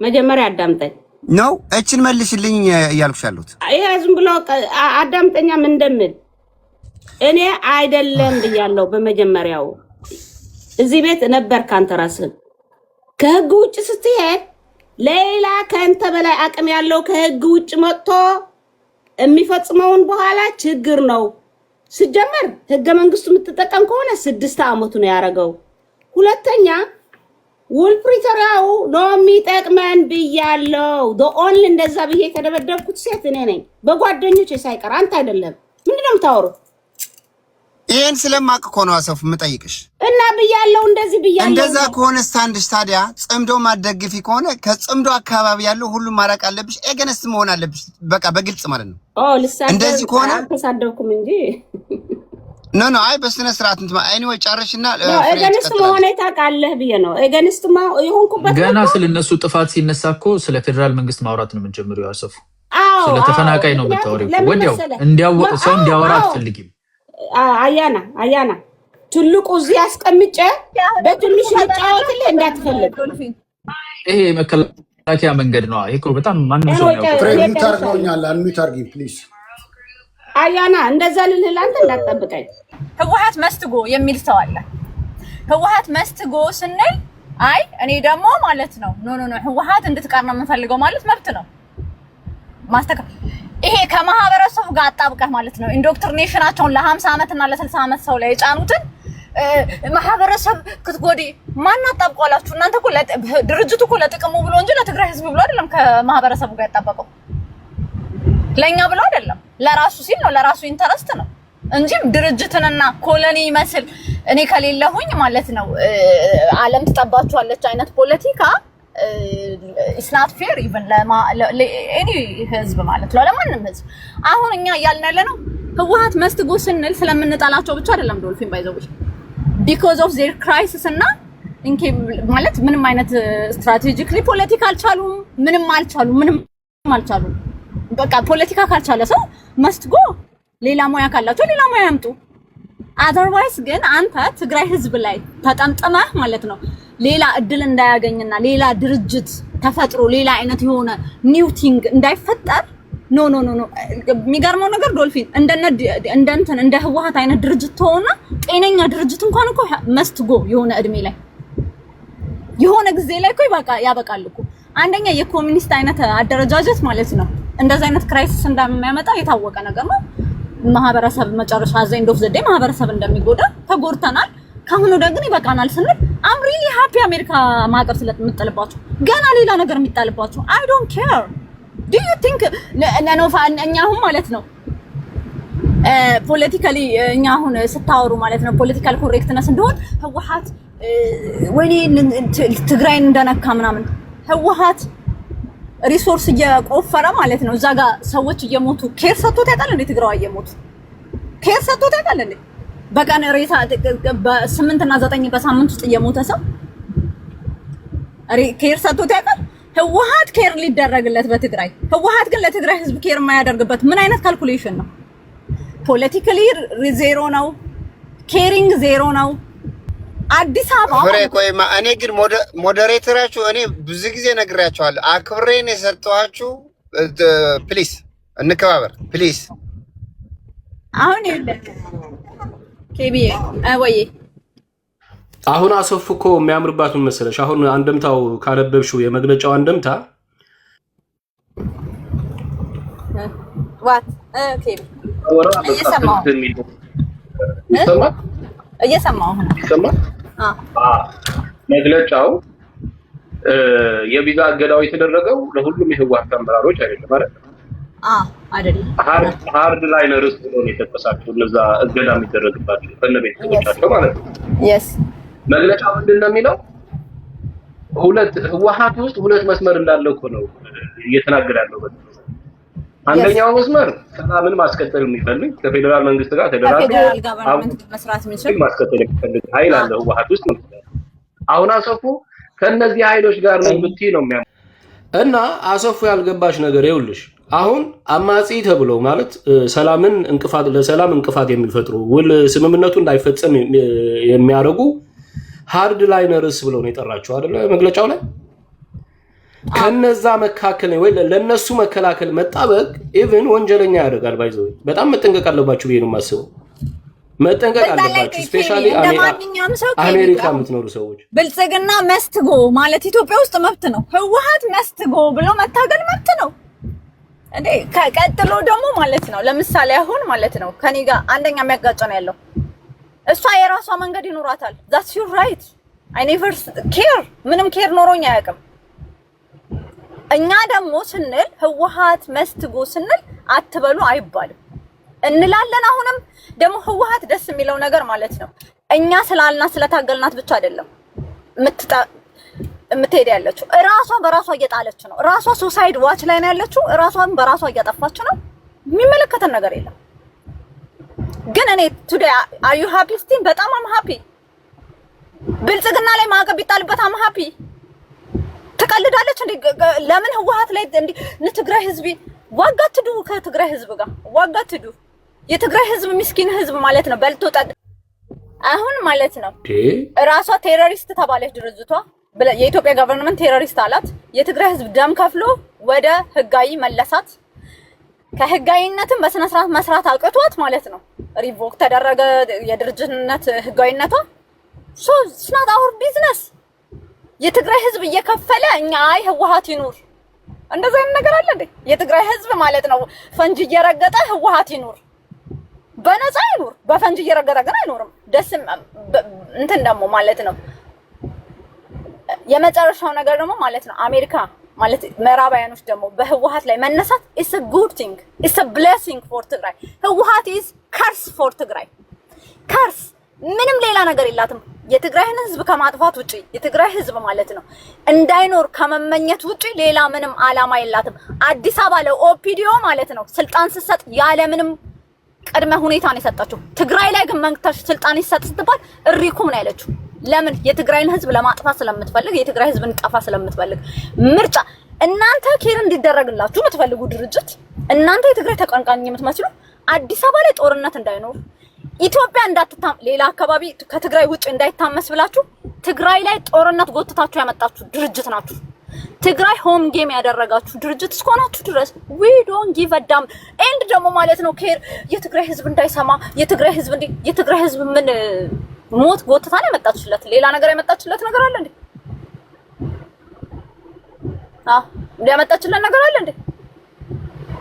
መጀመሪያ አዳምጠኝ ነው እችን መልሽልኝ እያልኩሽ ያለሁት። ይሄ ዝም ብሎ አዳምጠኛ ምን እንደምል እኔ አይደለም ብያለሁ። በመጀመሪያው እዚህ ቤት ነበር ካንተ ራስህ ከህግ ውጭ ስትሄድ ሌላ ካንተ በላይ አቅም ያለው ከህግ ውጭ መጥቶ የሚፈጽመውን በኋላ ችግር ነው። ሲጀመር ህገ መንግስቱ የምትጠቀም ከሆነ 6 አመቱ ነው ያረጋው። ሁለተኛ ውል ፕሪቶሪያው ነው የሚጠቅመን ብያለሁ። ኦንሊ እንደዛ ብዬ ከደበደብኩት ሴት እኔ ነኝ በጓደኞቼ ሳይቀር አንተ አይደለም። ምንድነው የምታወሩት? ይሄን ስለማቅ እኮ ነው አሰፉ የምጠይቅሽ እና ብያለሁ እንደዚህ ብያለሁ። እንደዛ ከሆነ ስታንድሽ ታዲያ ጽምዶ ማደግፊ ከሆነ ከጽምዶ አካባቢ ያለው ሁሉ ማራቅ አለብሽ። ኤገነስ መሆን አለብሽ በቃ በግልጽ ማለት ነው። እንደዚህ ከሆነ አልተሳደብኩም እንጂ ኖ አይ በስነ ስርዓት እንት ኤኒዌይ ጨርሽና ኤገንስት መሆን ታውቃለህ ብዬ ነው። ኤገንስት ይሆንኩበት ገና ስለነሱ ጥፋት ሲነሳ እኮ ስለ ፌደራል መንግስት ማውራት ነው የምንጀምረው። ያሰፉ ስለ ተፈናቃይ ነው የምታወሪው። ወዲያው ሰው እንዲያወራ አትፈልጊም። አያና ትልቁ እዚህ አስቀምጬ በትንሽ ልጫወትልህ እንዳትፈልግ። ይሄ መከላከያ መንገድ ነው። ይሄ እኮ በጣም ማንም ሰው ያውቃል። ፕሬም ታርገውኛል። አንሚት አርጊ ፕሊዝ። አያና እንደዛ ልልህ አንተ እንዳትጠብቀኝ። ህወሓት መስትጎ የሚል ሰው አለ። ህወሓት መስትጎ ስንል አይ እኔ ደግሞ ማለት ነው ኖ ህወሓት እንድትቀር ነው የምፈልገው ማለት መብት ነው። ይሄ ከማህበረሰቡ ጋር አጣብቀህ ማለት ነው ኢንዶክትሪኔሽናቸውን ለ50 አመት እና ለ60 አመት ሰው ላይ የጫኑትን ማህበረሰብ ክትጎዲ ማን አጣብቀዋላችሁ እናንተ? እኮ ድርጅቱ እኮ ለጥቅሙ ብሎ እንጂ ለትግራይ ህዝብ ብሎ አይደለም ከማህበረሰቡ ጋር ያጣበቀው። ለኛ ብሎ አይደለም፣ ለራሱ ሲል ነው፣ ለራሱ ኢንተረስት ነው እንጂ ድርጅትንና ኮሎኒ ይመስል እኔ ከሌለሁኝ ማለት ነው ዓለም ትጠባችኋለች አይነት ፖለቲካ it's not fair even ለኤኒ ህዝብ ማለት ነው፣ ለማንም ህዝብ። አሁን እኛ እያልን ያለነው ህወሓት መስትጎ ስንል ስለምንጣላቸው ብቻ አይደለም ዶልፊን ባይዘውሽ because of their crisis እና እንኪ ማለት ምንም አይነት ስትራቴጂካሊ ፖለቲካ አልቻሉም፣ ምንም አልቻሉም። በቃ ፖለቲካ ካልቻለ ሰው መስትጎ ሌላ ሙያ ካላቸው ሌላ ሙያ ያምጡ። otherwise ግን አንተ ትግራይ ህዝብ ላይ ተጠምጥመህ ማለት ነው ሌላ እድል እንዳያገኝና ሌላ ድርጅት ተፈጥሮ ሌላ አይነት የሆነ ኒው ቲንግ እንዳይፈጠር ኖ የሚገርመው ነገር ዶልፊን እንደ ህወሓት አይነት ድርጅት ተሆነ ጤነኛ ድርጅት እንኳን እኮ መስትጎ የሆነ እድሜ ላይ የሆነ ጊዜ ላይ እኮ ያበቃል እኮ። አንደኛ የኮሚኒስት አይነት አደረጃጀት ማለት ነው እንደዛ አይነት ክራይሲስ እንደሚያመጣ የታወቀ ነገር ነው። ማህበረሰብ መጨረሻ ዘንድ ኦፍ ዘ ዴይ ማህበረሰብ እንደሚጎዳ ተጎድተናል። ካሁን ደግሞ ይበቃናል ስንል I'm really happy አሜሪካ ማቀር ስለምትጠልባችሁ ገና ሌላ ነገር የሚጣልባችሁ I don't care. Do you think እኛሁን ማለት ነው ፖለቲካሊ እኛ አሁን ስታወሩ ማለት ነው ፖለቲካል ኮሬክትነስ እንደሆነ ህወሓት ወይኔ ትግራይን እንደነካ ምናምን ህወሓት ሪሶርስ እየቆፈረ ማለት ነው እዛ ጋር ሰዎች እየሞቱ ኬር ሰጥቶት ያውቃል እንዴ? ትግራዋ እየሞቱ ኬር ሰጥቶት ያውቃል እንዴ? በቀን ሬሳ በ8 እና 9 በሳምንት ውስጥ እየሞተ ሰው ኬር ሰጥቶት ያውቃል? ህወሓት ኬር ሊደረግለት በትግራይ ህወሓት ግን ለትግራይ ህዝብ ኬር የማያደርግበት ምን አይነት ካልኩሌሽን ነው? ፖለቲካሊ ዜሮ ነው፣ ኬሪንግ ዜሮ ነው። አዲስ አበባ ፍሬ ቆይማ እኔ ግን ሞዴሬተራችሁ እኔ ብዙ ጊዜ ነግራችኋለሁ። አክብሬን የሰጠኋችሁ ፕሊስ እንከባበር ፕሊስ። አሁን ይለ ኬቢዬ ወይ አሁን አሰፉ እኮ የሚያምርባት ምን መሰለሽ? አሁን አንደምታው ካነበብሽው የመግለጫው አንደምታ ዋት ኬቢ እየሰማሁ መግለጫው የቪዛ እገዳው የተደረገው ለሁሉም የህወሓት አመራሮች አይደለም ማለት ነው። አይደለም ሃርድ ላይነርስ ብሎ ነው የተጠቀሳቸው እነዛ እገዳ የሚደረግባቸው ከነቤተሰቦቻቸው ማለት ነው። yes መግለጫው ምንድን ነው የሚለው? ህወሓት ውስጥ ሁለት መስመር እንዳለው እኮ ነው እየተናገረ ያለው። አንደኛው መስመር ሰላምን ማስቀጠል የሚፈልግ ከፌደራል መንግስት ጋር ተደራድሮ መስራት የሚችል ማስቀጠል የሚፈልግ ኃይል አለ ህወሓት ውስጥ ነው። አሁን አሰፉ ከነዚህ ኃይሎች ጋር ነው ብትይ ነው የሚያ እና አሰፉ ያልገባሽ ነገር ይኸውልሽ፣ አሁን አማጺ ተብሎ ማለት ለሰላም እንቅፋት የሚፈጥሩ ውል ስምምነቱ እንዳይፈጸም የሚያደርጉ ሃርድ ላይነርስ ብለው ነው የጠራቸው አይደለ መግለጫው ላይ። ከነዛ መካከል ወይ ለነሱ መከላከል መጣበቅ ኢቭን ወንጀለኛ ያደርጋል። ባይዘው በጣም መጠንቀቅ አለባችሁ ብዬ ነው የማስበው። መጠንቀቅ አለባችሁ ስፔሻሊ አሜሪካ የምትኖሩ ሰዎች። ብልጽግና መስትጎ ማለት ኢትዮጵያ ውስጥ መብት ነው። ህወሓት መስትጎ ብሎ መታገል መብት ነው እንዴ? ከቀጥሎ ደግሞ ማለት ነው ለምሳሌ አሁን ማለት ነው ከኔ ጋር አንደኛ የሚያጋጭ ነው ያለው እሷ የራሷ መንገድ ይኖራታል። that's your right I never care ምንም ኬር ኖሮኝ አያውቅም። እኛ ደግሞ ስንል ህወሓት መስትጎ ስንል አትበሉ አይባልም እንላለን። አሁንም ደግሞ ህወሓት ደስ የሚለው ነገር ማለት ነው እኛ ስላልና ስለታገልናት ብቻ አይደለም የምትሄድ ያለችው ራሷ በራሷ እየጣለች ነው። ራሷ ሱሳይድ ዋች ላይ ነው ያለችው። ራሷን በራሷ እያጠፋች ነው። የሚመለከተን ነገር የለም። ግን እኔ today are you happy ስቲን በጣም am happy። ብልጽግና ላይ ማዕቀብ ይጣልበት am happy። ተቀልዳለች እንዴ? ለምን ህወሓት ላይ እንዴ ለትግራይ ህዝብ ዋጋት ዱ ከትግራይ ህዝብ ጋር ዋጋት ዱ የትግራይ ህዝብ ምስኪን ህዝብ ማለት ነው በልቶ ጠጥ አሁን ማለት ነው ራሷ ቴሮሪስት ተባለች ድርጅቷ። የኢትዮጵያ ገቨርንመንት ቴሮሪስት አላት። የትግራይ ህዝብ ደም ከፍሎ ወደ ህጋዊ መለሳት። ከህጋዊነትም በስነ ስርዓት መስራት አቅቷት ማለት ነው ሪቮክ ተደረገ የድርጅትነት ህጋዊነቷ። ሶ it's not our business። የትግራይ ህዝብ እየከፈለ እኛ አይ ህወሓት ይኑር እንደዛ አይነት ነገር አለ እንዴ? የትግራይ ህዝብ ማለት ነው ፈንጅ እየረገጠ ህወሓት ይኑር በነፃ ይኑር። በፈንጅ እየረገጠ ግን አይኖርም። ደስም እንትን ደግሞ ማለት ነው የመጨረሻው ነገር ደግሞ ማለት ነው አሜሪካ ማለት ምዕራባውያኖች ደግሞ በህወሓት ላይ መነሳት is a good thing, it's a blessing for ትግራይ። ህወሓት is curse for ትግራይ curse ምንም ሌላ ነገር የላትም። የትግራይን ህዝብ ከማጥፋት ውጪ የትግራይ ህዝብ ማለት ነው እንዳይኖር ከመመኘት ውጪ ሌላ ምንም አላማ የላትም። አዲስ አበባ ለኦፒዲዮ ማለት ነው ስልጣን ሲሰጥ ያለ ምንም ቅድመ ሁኔታ ነው የሰጣችው። ትግራይ ላይ ግን መንግስት ስልጣን ይሰጥ ስትባል እሪኩም ነው ያለችው። ለምን? የትግራይን ህዝብ ለማጥፋት ስለምትፈልግ፣ የትግራይ ህዝብ እንዲጠፋ ስለምትፈልግ። ምርጫ እናንተ ኬር እንዲደረግላችሁ የምትፈልጉ ድርጅት፣ እናንተ የትግራይ ተቀንቃኝ የምትመስሉ አዲስ አበባ ላይ ጦርነት እንዳይኖር ኢትዮጵያ እንዳትታም ሌላ አካባቢ ከትግራይ ውጭ እንዳይታመስ ብላችሁ ትግራይ ላይ ጦርነት ጎትታችሁ ያመጣችሁ ድርጅት ናችሁ። ትግራይ ሆም ጌም ያደረጋችሁ ድርጅት እስኮናችሁ ድረስ we don't give a damn። ኤንድ ደግሞ ማለት ነው ኬር የትግራይ ህዝብ እንዳይሰማ የትግራይ ህዝብ ምን ሞት ጎትታ ነው ያመጣችለት? ሌላ ነገር ያመጣችለት ነገር አለ እንዴ? ያመጣችለት ነገር አለ እንዴ?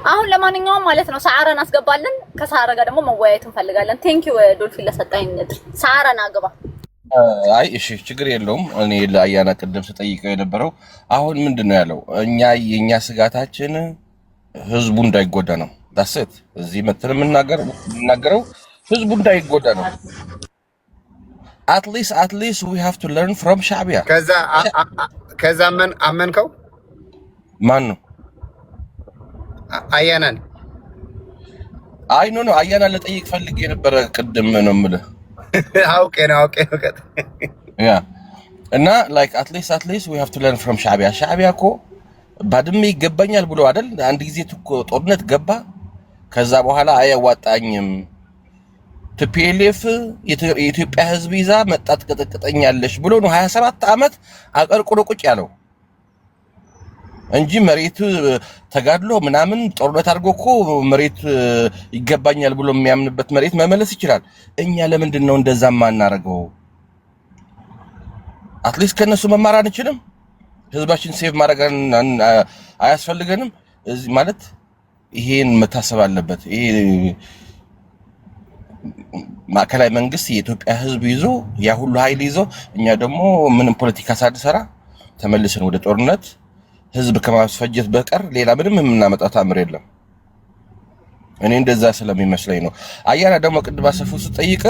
አሁን ለማንኛውም ማለት ነው ሰዓረን አስገባለን። ከሰዓረ ጋር ደግሞ መወያየት እንፈልጋለን። ቴንክ ዩ ዶልፊን ለሰጣኝ እድል። ሰዓረን አግባ። አይ እሺ ችግር የለውም። እኔ ለአያና ቅድም ስጠይቀው የነበረው አሁን ምንድነው ያለው የኛ ስጋታችን ህዝቡ እንዳይጎዳ ነው። ዳሰት እዚህ መተን የምናገረው ህዝቡ እንዳይጎዳ ነው። at least we have to learn from ሻዕቢያ። ከዛ አመንከው ማን ነው? አያናን አይ ኖ አያና ለጠይቅ ፈልጌ የነበረ ቅድም ነው የምልህ። አውቄ ነው ያ እና like at least we have to learn from ሻዕቢያ። ሻዕቢያ እኮ ባድመ ይገባኛል ብሎ አይደል አንድ ጊዜ ጦርነት ገባ። ከዛ በኋላ አያዋጣኝም TPLF የኢትዮጵያ ህዝብ ይዛ መጣት ቀጠቀጠኛለሽ ብሎ ነው 27 ዓመት አቀርቅሮ ቁጭ ያለው እንጂ መሬት ተጋድሎ ምናምን ጦርነት አድርጎ እኮ መሬት ይገባኛል ብሎ የሚያምንበት መሬት መመለስ ይችላል። እኛ ለምንድን ነው እንደዛ ማናረገው? አትሊስት ከነሱ መማር አንችልም? ህዝባችን ሴቭ ማድረግ አያስፈልገንም? እዚህ ማለት ይሄን መታሰብ አለበት። ይሄ ማዕከላዊ መንግስት የኢትዮጵያ ህዝብ ይዞ ያ ሁሉ ኃይል ይዞ እኛ ደግሞ ምንም ፖለቲካ ሳንሰራ ተመልሰን ወደ ጦርነት ህዝብ ከማስፈጀት በቀር ሌላ ምንም የምናመጣው ታምር የለም። እኔ እንደዛ ስለሚመስለኝ ነው። አያና ደግሞ ቅድም አሰፉ ስጠይቅ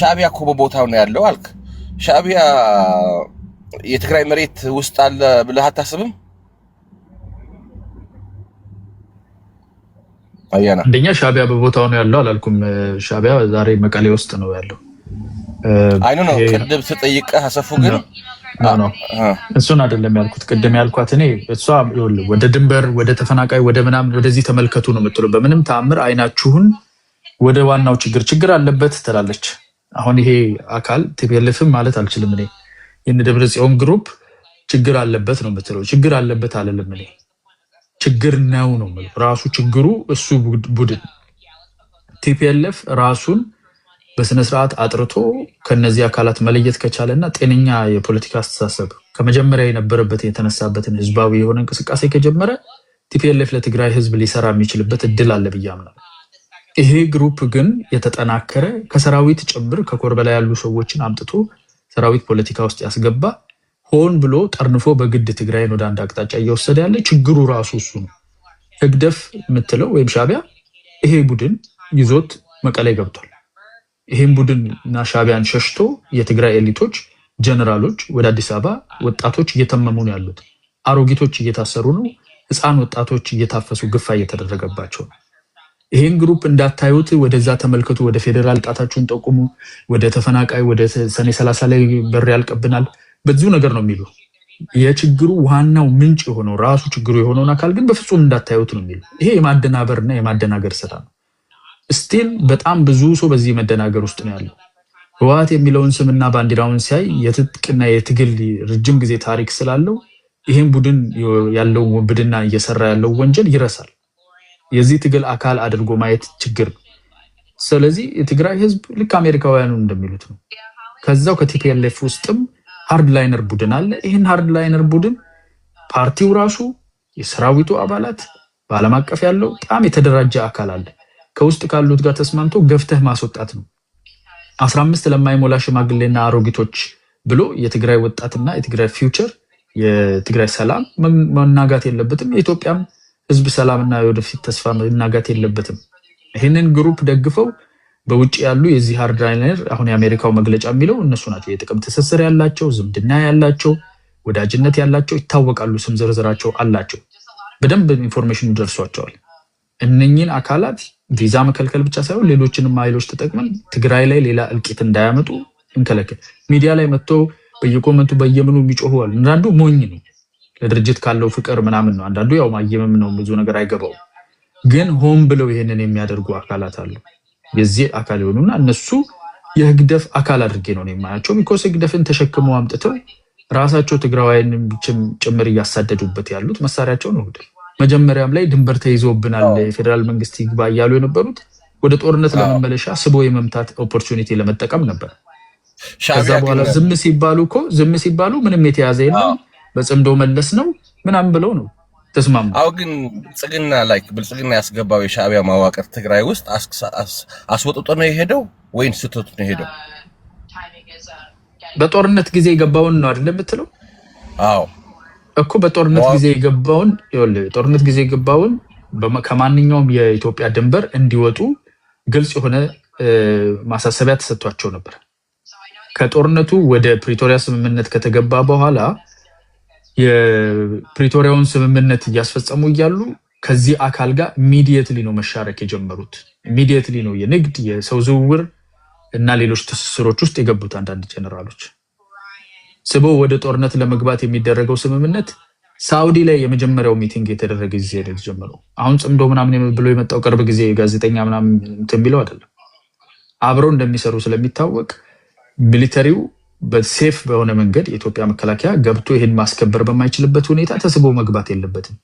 ሻዕቢያ እኮ በቦታው ነው ያለው አልክ። ሻዕቢያ የትግራይ መሬት ውስጥ አለ ብለህ አታስብም? አያና አንደኛ ሻዕቢያ በቦታው ነው ያለው አላልኩም። ሻዕቢያ ዛሬ መቀሌ ውስጥ ነው ያለው። አይ ኖ ቅድም ስጠይቅ አሰፉ ግን ነው እሱን አይደለም ያልኩት። ቅድም ያልኳት እኔ እሷ ወደ ድንበር ወደ ተፈናቃይ ወደ ምናምን ወደዚህ ተመልከቱ ነው የምትለው። በምንም ተአምር አይናችሁን ወደ ዋናው ችግር አለበት ትላለች። አሁን ይሄ አካል TPLF ማለት አልችልም እኔ የነ ደብረጽዮን ግሩፕ ችግር አለበት ነው የምትለው። ችግር አለበት አይደለም እኔ ችግር ነው የምለው። ራሱ ችግሩ እሱ ቡድን TPLF ራሱን በስነ ስርዓት አጥርቶ ከነዚህ አካላት መለየት ከቻለና ጤነኛ የፖለቲካ አስተሳሰብ ከመጀመሪያ የነበረበት የተነሳበትን ህዝባዊ የሆነ እንቅስቃሴ ከጀመረ TPLF ለትግራይ ህዝብ ሊሰራ የሚችልበት እድል አለ ብዬ አምናለሁ። ይሄ ግሩፕ ግን የተጠናከረ ከሰራዊት ጭምር ከኮር በላይ ያሉ ሰዎችን አምጥቶ ሰራዊት ፖለቲካ ውስጥ ያስገባ ሆን ብሎ ጠርንፎ በግድ ትግራይን ወደ አንድ አቅጣጫ እየወሰደ ያለ ችግሩ ራሱ እሱ ነው። ህግደፍ የምትለው ወይም ሻዕቢያ ይሄ ቡድን ይዞት መቀሌ ገብቷል። ይሄን ቡድን እና ሻዕቢያን ሸሽቶ የትግራይ ኤሊቶች ጀነራሎች ወደ አዲስ አበባ ወጣቶች እየተመሙ ነው ያሉት። አሮጊቶች እየታሰሩ ነው። ህፃን ወጣቶች እየታፈሱ ግፋ እየተደረገባቸው ነው። ይሄን ግሩፕ እንዳታዩት ወደዛ ተመልከቱ፣ ወደ ፌደራል ጣታችሁን ጠቁሙ፣ ወደ ተፈናቃይ ወደ ሰኔ 30 ላይ በር ያልቀብናል ብዙ ነገር ነው የሚሉ። የችግሩ ዋናው ምንጭ የሆነው ራሱ ችግሩ የሆነውን አካል ግን በፍጹም እንዳታዩት ነው የሚሉ። ይሄ የማደናበርና የማደናገር ስራ ነው። ስቲል በጣም ብዙ ሰው በዚህ መደናገር ውስጥ ነው ያለው። ህወሓት የሚለውን ስምና ባንዲራውን ሲያይ የትጥቅና የትግል ረጅም ጊዜ ታሪክ ስላለው ይሄን ቡድን ያለው ወንብድና እየሰራ ያለው ወንጀል ይረሳል። የዚህ ትግል አካል አድርጎ ማየት ችግር ነው። ስለዚህ የትግራይ ህዝብ ልክ አሜሪካውያኑ እንደሚሉት ነው። ከዛው ከTPLF ውስጥም ሃርድ ላይነር ቡድን አለ። ይሄን ሃርድ ላይነር ቡድን ፓርቲው ራሱ የሰራዊቱ አባላት በዓለም አቀፍ ያለው በጣም የተደራጀ አካል አለ። ከውስጥ ካሉት ጋር ተስማምቶ ገፍተህ ማስወጣት ነው። 15 ለማይሞላ ሽማግሌና አሮጊቶች ብሎ የትግራይ ወጣትና የትግራይ ፊውቸር የትግራይ ሰላም መናጋት የለበትም። የኢትዮጵያም ህዝብ ሰላምና የወደፊት ተስፋ መናጋት የለበትም። ይሄንን ግሩፕ ደግፈው በውጭ ያሉ የዚህ ሃርድ ላይነር አሁን የአሜሪካው መግለጫ የሚለው እነሱ ናቸው። የጥቅም ትስስር ያላቸው፣ ዝምድና ያላቸው፣ ወዳጅነት ያላቸው ይታወቃሉ። ስም ዝርዝራቸው አላቸው። በደንብ ኢንፎርሜሽን ደርሷቸዋል። እነኚህን አካላት ቪዛ መከልከል ብቻ ሳይሆን ሌሎችንም ኃይሎች ተጠቅመን ትግራይ ላይ ሌላ እልቂት እንዳያመጡ እንከለከል። ሚዲያ ላይ መጥቶ በየኮመንቱ በየምኑ የሚጮሁ አሉ። አንዳንዱ ሞኝ ነው ለድርጅት ካለው ፍቅር ምናምን ነው። አንዳንዱ ያው ማየምም ነው ብዙ ነገር አይገባው። ግን ሆን ብለው ይሄንን የሚያደርጉ አካላት አሉ። የዚህ አካል የሆኑና እነሱ የህግደፍ አካል አድርጌ ነው የማያቸው። ቢኮስ ህግደፍን ተሸክመው አምጥተው ራሳቸው ትግራዋይን ጭምር እያሳደዱበት ያሉት መሳሪያቸው ነው። መጀመሪያም ላይ ድንበር ተይዞብናል የፌደራል መንግስት ይግባ እያሉ የነበሩት ወደ ጦርነት ለመመለሻ ስቦ የመምታት ኦፖርቹኒቲ ለመጠቀም ነበር። ከዛ በኋላ ዝም ሲባሉ ምንም የተያዘ የለም በጽምዶ መለስ ነው ምናምን ብለው ነው ተስማሙ። አው ግን ብልጽግና ያስገባው የሻዕቢያ ማዋቀር ትግራይ ውስጥ አስወጥቶ ነው የሄደው ወይስ ስተቱ ነው የሄደው? በጦርነት ጊዜ የገባውን ነው አይደል የምትለው? አዎ እኮ በጦርነት ጊዜ የገባውን ከማንኛውም የኢትዮጵያ ድንበር እንዲወጡ ግልጽ የሆነ ማሳሰቢያ ተሰጥቷቸው ነበር። ከጦርነቱ ወደ ፕሪቶሪያ ስምምነት ከተገባ በኋላ የፕሪቶሪያውን ስምምነት እያስፈጸሙ እያሉ ከዚህ አካል ጋር ኢሚዲየትሊ ነው መሻረክ የጀመሩት። ኢሚዲየትሊ ነው የንግድ የሰው ዝውውር እና ሌሎች ትስስሮች ውስጥ የገቡት። አንዳንድ ጀነራሎች ስበው ወደ ጦርነት ለመግባት የሚደረገው ስምምነት ሳውዲ ላይ የመጀመሪያው ሚቲንግ የተደረገ ጊዜ ነው የተጀመረው። አሁን ጽምዶ ምናምን ብሎ የመጣው ቅርብ ጊዜ ጋዜጠኛ ምናምን እንትን የሚለው አይደለም። አብረው እንደሚሰሩ ስለሚታወቅ ሚሊተሪው በሴፍ በሆነ መንገድ የኢትዮጵያ መከላከያ ገብቶ ይሄን ማስከበር በማይችልበት ሁኔታ ተስቦ መግባት የለበትም።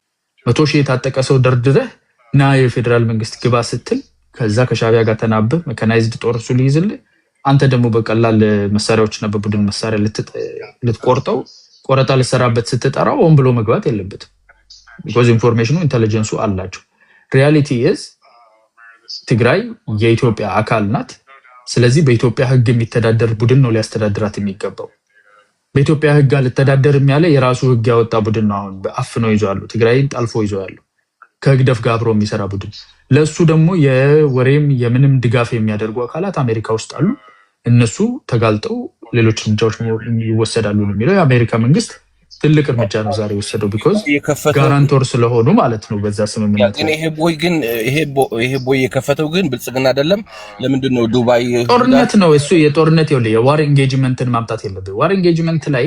100 ሺህ የታጠቀ ሰው ደርድረህ ና የፌደራል መንግስት ግባ ስትል ከዛ ከሻቢያ ጋር ተናበህ መካናይዝድ ጦር እሱ ሊይዝልህ አንተ ደግሞ በቀላል መሳሪያዎችና በቡድን መሳሪያ ልትቆርጠው ቆረጣ ልትሰራበት ስትጠራው ሆን ብሎ መግባት የለበትም። ቢኮዝ ኢንፎርሜሽኑ ኢንተለጀንሱ አላቸው። ሪያሊቲ ኢዝ ትግራይ የኢትዮጵያ አካል ናት። ስለዚህ በኢትዮጵያ ህግ የሚተዳደር ቡድን ነው ሊያስተዳድራት የሚገባው። በኢትዮጵያ ህግ አልተዳደር የሚያለ የራሱ ህግ ያወጣ ቡድን ነው አሁን በአፍነው ይዟሉ። ትግራይን ጣልፎ ይዟሉ ከህግደፍ ጋር አብሮ የሚሰራ ቡድን። ለሱ ደግሞ የወሬም የምንም ድጋፍ የሚያደርጉ አካላት አሜሪካ ውስጥ አሉ። እነሱ ተጋልጠው ሌሎች እርምጃዎች ይወሰዳሉ ነው የሚለው የአሜሪካ መንግስት። ትልቅ እርምጃ ነው ዛሬ ወሰደው ቢኮዝ ጋራንቶር ስለሆኑ ማለት ነው በዛ ስምምነት። ግን ይሄ ቦይ የከፈተው ግን ብልጽግና አይደለም። ለምንድን ነው ዱባይ ጦርነት ነው እሱ የጦርነት ይኸውልህ የዋር ኢንጌጅመንትን ማምጣት የለብህ። ዋር ኢንጌጅመንት ላይ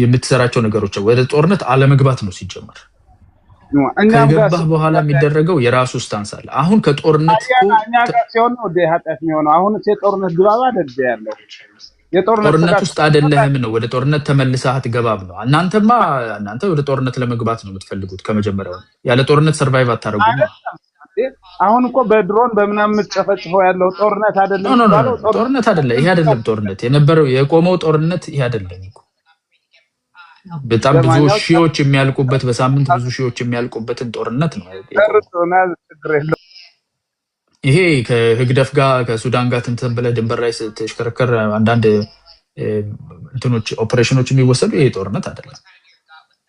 የምትሰራቸው ነገሮች ወደ ጦርነት አለመግባት ነው ሲጀመር። ከገባህ በኋላ የሚደረገው የራሱ ስታንስ አለ። አሁን ከጦርነት ሲሆን ነው ኃጢአት የሚሆነው። አሁን የጦርነት ግባብ አይደል ያለው ጦርነት ውስጥ አይደለህም ነው ወደ ጦርነት ተመልሰህ አትገባም ነው። እናንተ ወደ ጦርነት ለመግባት ነው የምትፈልጉት ከመጀመሪያው። ያለ ጦርነት ሰርቫይቭ አታረጉም። አሁን እኮ በድሮን በመናም የምትጨፈጭፈው ያለው ጦርነት አይደለም። ጦርነት አይደለም ይሄ አይደለም ጦርነት የነበረው የቆመው ጦርነት ይሄ አይደለም እኮ። በጣም ብዙ ሺዎች የሚያልቁበት በሳምንት ብዙ ሺዎች የሚያልቁበትን ጦርነት ነው። ይሄ ከህግደፍ ጋር ከሱዳን ጋር እንትን ብለህ ድንበር ላይ ስትሽከረከር አንዳንድ እንትኖች ኦፕሬሽኖች የሚወሰዱ ይሄ ጦርነት አይደለም።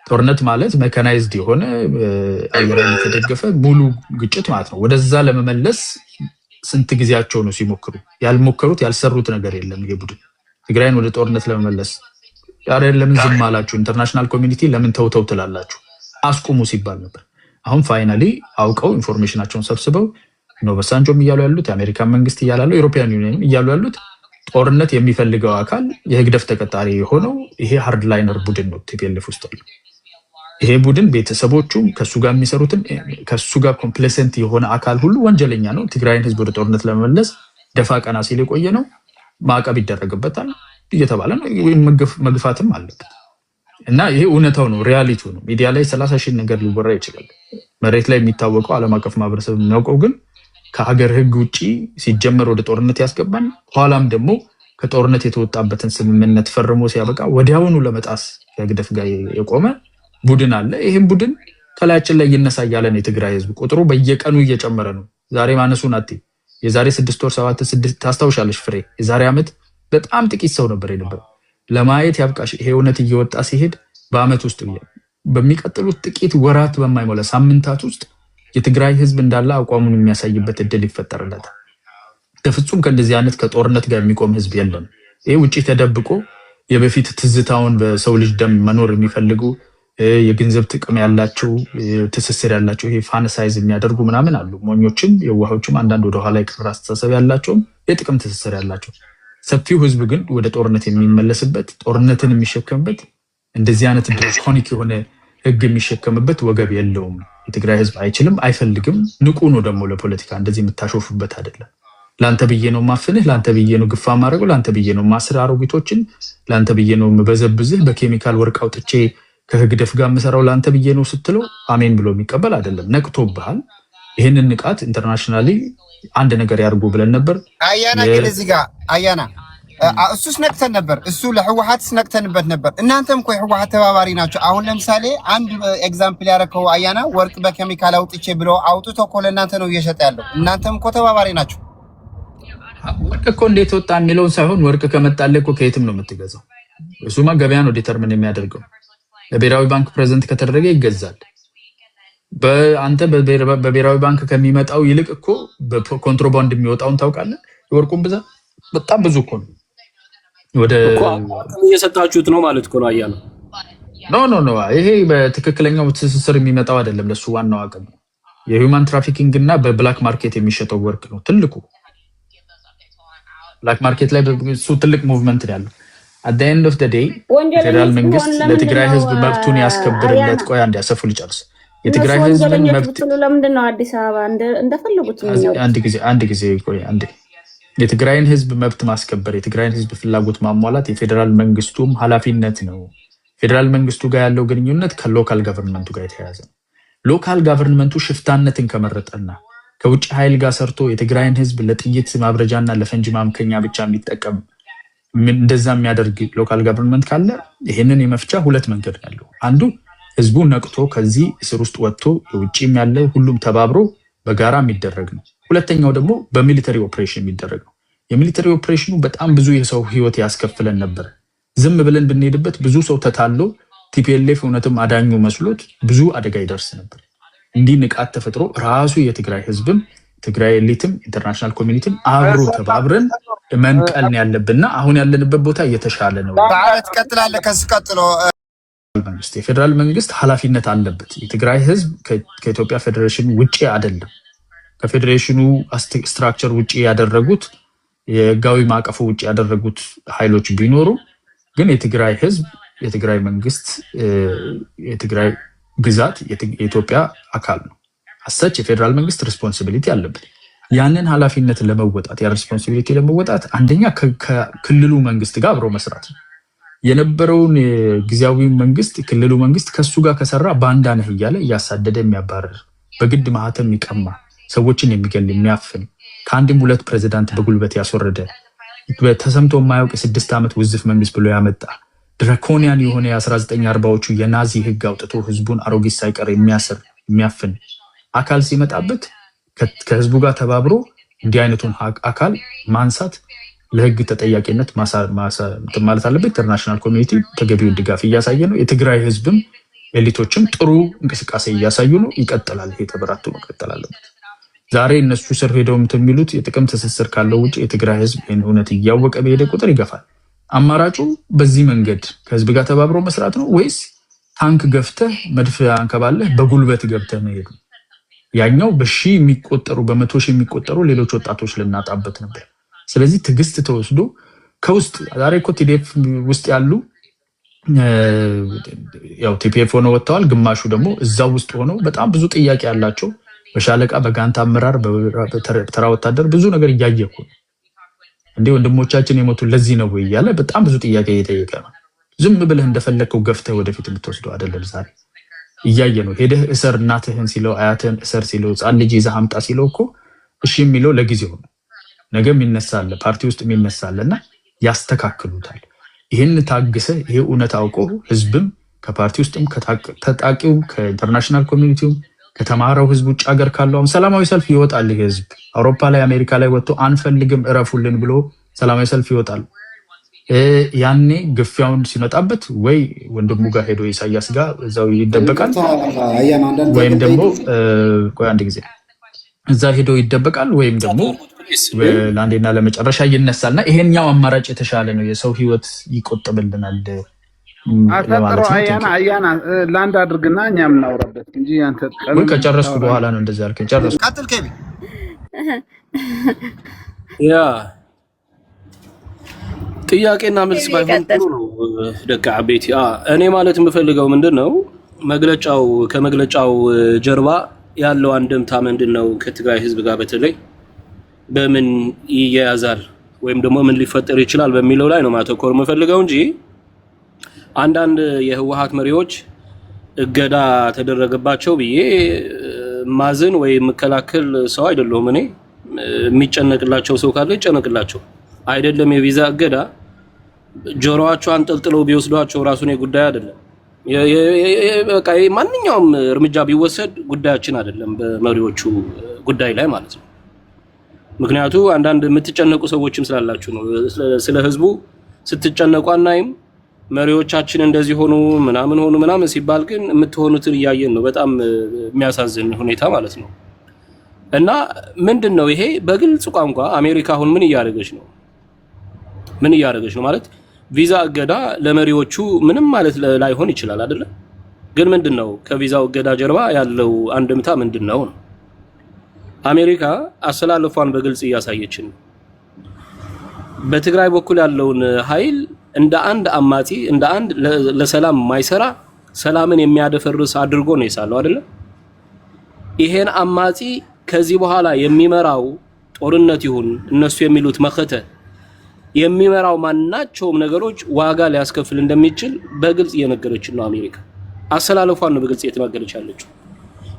ጦርነት ማለት ሜካናይዝድ የሆነ አየር ኃይል የተደገፈ ሙሉ ግጭት ማለት ነው። ወደዛ ለመመለስ ስንት ጊዜያቸው ነው ሲሞክሩ? ያልሞከሩት ያልሰሩት ነገር የለም። ይሄ ቡድን ትግራይን ወደ ጦርነት ለመመለስ ያሬ ለምን ዝም አላችሁ? ኢንተርናሽናል ኮሚኒቲ ለምን ተውተው ትላላችሁ? አስቁሙ ሲባል ነበር። አሁን ፋይናሊ አውቀው ኢንፎርሜሽናቸውን ሰብስበው ነው በሳንጆም እያሉ ያሉት የአሜሪካን መንግስት እያላሉ ዩሮፒያን ዩኒየን እያሉ ያሉት ጦርነት የሚፈልገው አካል የህግደፍ ተቀጣሪ የሆነው ይሄ ሃርድ ላይነር ቡድን ነው ቲፒኤልኤፍ ውስጥ ያለው። ይሄ ቡድን ቤተሰቦቹም ከሱ ጋር የሚሰሩትን ከሱ ጋር ኮምፕሌሰንት የሆነ አካል ሁሉ ወንጀለኛ ነው። ትግራይን ህዝብ ወደ ጦርነት ለመመለስ ደፋ ቀና ሲል የቆየ ነው። ማዕቀብ ይደረግበታል እየተባለ ነው። መግፋትም አለበት እና ይሄ እውነታው ነው፣ ሪያሊቲው ነው። ሚዲያ ላይ 30 ሺህ ነገር ሊወራ ይችላል። መሬት ላይ የሚታወቀው ዓለም አቀፍ ማህበረሰብ የሚያውቀው ግን ከሀገር ህግ ውጪ ሲጀመር ወደ ጦርነት ያስገባን ኋላም ደግሞ ከጦርነት የተወጣበትን ስምምነት ፈርሞ ሲያበቃ ወዲያውኑ ለመጣስ ከህግደፍ ጋር የቆመ ቡድን አለ። ይህም ቡድን ከላያችን ላይ ይነሳ እያለ ነው። የትግራይ ህዝብ ቁጥሩ በየቀኑ እየጨመረ ነው። ዛሬ ማነሱን አትይ። የዛሬ 6 ወር 7 ታስታውሻለሽ ፍሬ? የዛሬ ዓመት በጣም ጥቂት ሰው ነበር የነበረው። ለማየት ያብቃሽ። ይሄ እውነት እየወጣ ሲሄድ በአመት ውስጥ በሚቀጥሉት ጥቂት ወራት በማይሞላ ሳምንታት ውስጥ የትግራይ ህዝብ እንዳለ አቋሙን የሚያሳይበት እድል ይፈጠርለታል። በፍጹም ከእንደዚህ አይነት ከጦርነት ጋር የሚቆም ህዝብ የለም። ይሄ ውጪ ተደብቆ የበፊት ትዝታውን በሰው ልጅ ደም መኖር የሚፈልጉ የገንዘብ ጥቅም ያላቸው ትስስር ያላቸው ይሄ ፋንሳይዝ የሚያደርጉ ምናምን አሉ። ሞኞችም የዋሆችም አንዳንድ ወደ ኋላ የቀረ አስተሳሰብ ያላቸውም የጥቅም ትስስር ያላቸው። ሰፊው ህዝብ ግን ወደ ጦርነት የሚመለስበት ጦርነትን የሚሸከምበት እንደዚህ አይነት ድራኮኒክ የሆነ ህግ የሚሸከምበት ወገብ የለውም። የትግራይ ህዝብ አይችልም፣ አይፈልግም። ንቁ ነው ደግሞ ለፖለቲካ እንደዚህ የምታሾፉበት አይደለም። ላንተ ብዬ ነው ማፍንህ፣ ላንተ ብዬ ነው ግፋ ማድረገው፣ ላንተ ብዬ ነው ማስር አሮጊቶችን፣ ላንተ ብዬ ነው መበዘብዝህ፣ በኬሚካል ወርቅ አውጥቼ ከህግደፍ ጋር የምሰራው ላንተ ብዬ ነው ስትለው አሜን ብሎ የሚቀበል አይደለም። ነቅቶብሃል። ይህንን ንቃት ኢንተርናሽናሊ አንድ ነገር ያርጉ ብለን ነበር። አያና ግን እዚህ ጋር አያና እሱስ ነቅተን ነበር። እሱ ለህወሓት ነቅተንበት ነበር። እናንተም እኮ የህወሓት ተባባሪ ናቸው። አሁን ለምሳሌ አንድ ኤግዛምፕል ያደረከው አያና ወርቅ በኬሚካል አውጥቼ ብሎ አውጥቶ እኮ ለእናንተ ነው እየሸጠ ያለው። እናንተም እኮ ተባባሪ ናቸው። ወርቅ እኮ እንዴት ወጣ የሚለውን ሳይሆን ወርቅ ከመጣልህ እኮ ከየትም ነው የምትገዛው። እሱማ ገበያ ነው ዲተርሚን የሚያደርገው። ለብሔራዊ ባንክ ፕሬዘንት ከተደረገ ይገዛል። በአንተ በብሔራዊ ባንክ ከሚመጣው ይልቅ እኮ በኮንትሮባንድ የሚወጣውን ታውቃለህ? የወርቁን ብዛት በጣም ብዙ እኮ ነው። ወደ እየሰጣችሁት ነው ማለት እኮ ነው። አያ ነው ኖ ይሄ በትክክለኛው ትስስር የሚመጣው አይደለም። ለሱ ዋናው አቅም ነው የሂውማን ትራፊኪንግ እና በብላክ ማርኬት የሚሸጠው ወርቅ ነው ትልቁ። ብላክ ማርኬት ላይ እሱ ትልቅ ሙቭመንት ነው ያለው። at the end of the day ፌደራል መንግስት ለትግራይ ህዝብ መብቱን ያስከብርለት። ቆይ አንድ ያሰፉ ልጨርስ። የትግራይ ህዝብ መብት ለምንድን ነው አዲስ አበባ እንደፈለጉት ነው? አንድ ጊዜ ቆይ አንዴ። የትግራይን ህዝብ መብት ማስከበር፣ የትግራይን ህዝብ ፍላጎት ማሟላት የፌደራል መንግስቱም ኃላፊነት ነው። ፌደራል መንግስቱ ጋር ያለው ግንኙነት ከሎካል ገቨርንመንቱ ጋር የተያያዘ ነው። ሎካል ገቨርንመንቱ ሽፍታነትን ከመረጠና ከውጭ ኃይል ጋር ሰርቶ የትግራይን ህዝብ ለጥይት ማብረጃና ለፈንጂ ማምከኛ ብቻ የሚጠቀም እንደዛ የሚያደርግ ሎካል ገቨርንመንት ካለ ይሄንን የመፍቻ ሁለት መንገድ ያለው፣ አንዱ ህዝቡ ነቅቶ ከዚህ እስር ውስጥ ወጥቶ የውጭም ያለ ሁሉም ተባብሮ በጋራ የሚደረግ ነው። ሁለተኛው ደግሞ በሚሊተሪ ኦፕሬሽን የሚደረግ ነው። የሚሊተሪ ኦፕሬሽኑ በጣም ብዙ የሰው ህይወት ያስከፍለን ነበር። ዝም ብለን ብንሄድበት ብዙ ሰው ተታሎ ቲፒኤልኤፍ እውነትም አዳኙ መስሎት ብዙ አደጋ ይደርስ ነበር። እንዲህ ንቃት ተፈጥሮ ራሱ የትግራይ ህዝብም ትግራይ ኤሊትም ኢንተርናሽናል ኮሚኒቲም አብሮ ተባብረን መንቀልን ያለብንና አሁን ያለንበት ቦታ እየተሻለ ነው። በአለት ቀጥላለ ከሱ ቀጥሎ የፌደራል መንግስት ኃላፊነት አለበት። የትግራይ ህዝብ ከኢትዮጵያ ፌዴሬሽን ውጪ አይደለም። ከፌዴሬሽኑ ስትራክቸር ውጪ ያደረጉት የህጋዊ ማዕቀፉ ውጪ ያደረጉት ኃይሎች ቢኖሩ ግን የትግራይ ህዝብ የትግራይ መንግስት የትግራይ ግዛት የኢትዮጵያ አካል ነው። አሰች የፌደራል መንግስት ሪስፖንሲቢሊቲ አለበት። ያንን ኃላፊነት ለመወጣት ያ ሪስፖንሲቢሊቲ ለመወጣት አንደኛ ከክልሉ መንግስት ጋር አብሮ መስራት ነው። የነበረውን ጊዜያዊ መንግስት ክልሉ መንግስት ከሱ ጋር ከሰራ ባንዳ ነህ እያለ እያሳደደ የሚያባረር በግድ ማህተም የሚቀማ ሰዎችን የሚገል የሚያፍን ከአንድም ሁለት ፕሬዚዳንት በጉልበት ያስወረደ ተሰምቶ የማያውቅ የ6 ዓመት ውዝፍ መንግስት ብሎ ያመጣ ድራኮኒያን የሆነ የ1940ዎቹ የናዚ ህግ አውጥቶ ህዝቡን አሮጊት ሳይቀር የሚያስር የሚያፍን አካል ሲመጣበት ከህዝቡ ጋር ተባብሮ እንዲህ አይነቱን አካል ማንሳት ለህግ ተጠያቂነት ማለት አለበት። ኢንተርናሽናል ኮሚኒቲ ተገቢውን ድጋፍ እያሳየ ነው። የትግራይ ህዝብም ኤሊቶችም ጥሩ እንቅስቃሴ እያሳዩ ነው። ይቀጥላል። ይሄ ተበራቱ መቀጠል አለበት። ዛሬ እነሱ ስር ሄደው የሚሉት የጥቅም ትስስር ካለው ውጭ የትግራይ ህዝብ እውነት እያወቀ በሄደ ቁጥር ይገፋል። አማራጩ በዚህ መንገድ ከህዝብ ጋር ተባብሮ መስራት ነው ወይስ ታንክ ገፍተህ መድፍ አንከባለህ በጉልበት ገብተህ መሄድ ነው? ያኛው በሺ የሚቆጠሩ በመቶ ሺህ የሚቆጠሩ ሌሎች ወጣቶች ልናጣበት ነበር። ስለዚህ ትዕግስት ተወስዶ ከውስጥ ዛሬ እኮ ቲዲኤፍ ውስጥ ያሉ ያው ቲፒኤፍ ሆነው ወጥተዋል። ግማሹ ደግሞ እዛው ውስጥ ሆነው በጣም ብዙ ጥያቄ ያላቸው በሻለቃ በጋንታ አመራር በተራ ወታደር ብዙ ነገር እያየኩ ነው። እንዴ ወንድሞቻችን የሞቱ ለዚህ ነው ወይ እያለ በጣም ብዙ ጥያቄ እየጠየቀ ነው። ዝም ብለህ እንደፈለከው ገፍተህ ወደፊት የምትወስደው አይደለም። ዛሬ እያየ ነው። ሄደህ እሰር እናትህን ሲለው አያትህን እሰር ሲለው ህፃን ልጅ ይዘህ አምጣ ሲለው እኮ እሺ የሚለው ለጊዜው ነው። ነገም ይነሳል፣ ፓርቲ ውስጥ ይነሳልና ያስተካክሉታል። ይህን ታግሰህ ይሄ እውነት አውቆ ህዝብም ከፓርቲ ውስጥም ከታጣቂውም ከኢንተርናሽናል ኮሚኒቲውም ከተማረው ህዝብ ውጭ ሀገር ካለው ሰላማዊ ሰልፍ ይወጣል። ይሄ ህዝብ አውሮፓ ላይ አሜሪካ ላይ ወጥቶ አንፈልግም እረፉልን ብሎ ሰላማዊ ሰልፍ ይወጣል። ያኔ ግፊያውን ሲመጣበት ወይ ወንድሙ ጋር ሄዶ ኢሳያስ ጋር እዛው ይደበቃል፣ ወይም ደግሞ ቆይ አንድ ጊዜ እዛ ሄዶ ይደበቃል፣ ወይም ደግሞ ለአንዴና ለመጨረሻ ይነሳልና ይሄኛው አማራጭ የተሻለ ነው። የሰው ህይወት ይቆጥብልናል። አያና ላንድ አድርግና እኛም እናውራበት እንጂ አንተ ወይ ከጨረስኩ በኋላ ነው እንደዛ ያልከኝ። ጨረስኩ። ቀጥል ከቢ ያ ጥያቄና መልስ ባይሆን ጥሩ ነው። ደካ አቤት እኔ ማለት የምፈልገው ምንድነው መግለጫው ከመግለጫው ጀርባ ያለው አንድምታ ምንድነው? ከትግራይ ህዝብ ጋር በተለይ በምን ይያያዛል ወይም ደግሞ ምን ሊፈጠር ይችላል በሚለው ላይ ነው ማተኮር የምፈልገው እንጂ አንዳንድ የህወሓት መሪዎች እገዳ ተደረገባቸው ብዬ ማዝን ወይ መከላከል ሰው አይደለሁም። እኔ የሚጨነቅላቸው ሰው ካለ ይጨነቅላቸው። አይደለም የቪዛ እገዳ ጆሮአቸው አንጠልጥለው ቢወስዷቸው ራሱን ጉዳይ አይደለም። በቃ ማንኛውም እርምጃ ቢወሰድ ጉዳያችን አይደለም በመሪዎቹ ጉዳይ ላይ ማለት ነው። ምክንያቱም አንዳንድ የምትጨነቁ ሰዎችም ስላላችሁ ነው። ስለ ህዝቡ ስትጨነቁ አናይም። መሪዎቻችን እንደዚህ ሆኑ ምናምን ሲባል ግን የምትሆኑትን እያየን ነው። በጣም የሚያሳዝን ሁኔታ ማለት ነው። እና ምንድነው ይሄ በግልጽ ቋንቋ አሜሪካ አሁን ምን እያደረገች ነው? ምን እያደረገች ነው ማለት ቪዛ እገዳ ለመሪዎቹ ምንም ማለት ላይሆን ይችላል አይደለ? ግን ምንድነው ከቪዛው እገዳ ጀርባ ያለው አንድምታ ምንድነው? አሜሪካ አሰላለፏን በግልጽ እያሳየችን ነው። በትግራይ በኩል ያለውን ኃይል እንደ አንድ አማጺ እንደ አንድ ለሰላም ማይሰራ ሰላምን የሚያደፈርስ አድርጎ ነው የሳለው አይደለ? ይሄን አማጺ ከዚህ በኋላ የሚመራው ጦርነት ይሁን እነሱ የሚሉት መከተ የሚመራው ማናቸውም ነገሮች ዋጋ ሊያስከፍል እንደሚችል በግልጽ እየነገረችን ነው አሜሪካ። አሰላለፏን ነው በግልጽ እየተናገረች ያለችው።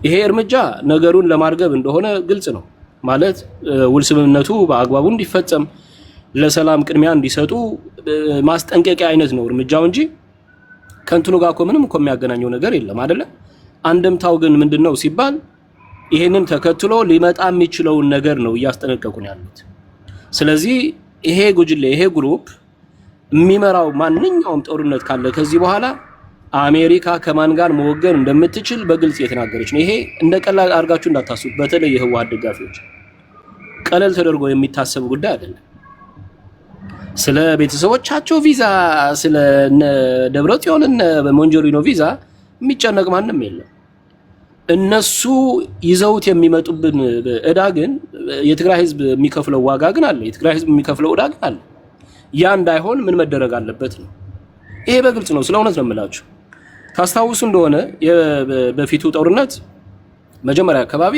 ይሄ እርምጃ ነገሩን ለማርገብ እንደሆነ ግልጽ ነው ማለት ውል ስምምነቱ በአግባቡ እንዲፈጸም ለሰላም ቅድሚያ እንዲሰጡ ማስጠንቀቂያ አይነት ነው እርምጃው እንጂ ከንቱኑ ጋር እኮ ምንም እኮ የሚያገናኘው ነገር የለም አይደለ? አንድምታው ግን ምንድነው ሲባል ይሄንን ተከትሎ ሊመጣ የሚችለውን ነገር ነው እያስጠነቀቁን ያሉት። ስለዚህ ይሄ ጉጅሌ ይሄ ግሩፕ የሚመራው ማንኛውም ጦርነት ካለ ከዚህ በኋላ አሜሪካ ከማን ጋር መወገን እንደምትችል በግልጽ እየተናገረች ነው። ይሄ እንደ ቀላል አድርጋችሁ እንዳታስቡ። በተለይ የህወሓት ደጋፊዎች ቀለል ተደርጎ የሚታሰብ ጉዳይ አይደለም። ስለ ቤተሰቦቻቸው ቪዛ ስለ ደብረጽዮን ሞንጆሪኖ ቪዛ የሚጨነቅ ማንም የለም። እነሱ ይዘውት የሚመጡብን እዳ ግን የትግራይ ህዝብ የሚከፍለው ዋጋ ግን አለ። የትግራይ ህዝብ የሚከፍለው እዳ ግን አለ። ያ እንዳይሆን ምን መደረግ አለበት ነው። ይሄ በግልጽ ነው። ስለ እውነት ነው የምላችሁ። ታስታውሱ እንደሆነ በፊቱ ጦርነት መጀመሪያ አካባቢ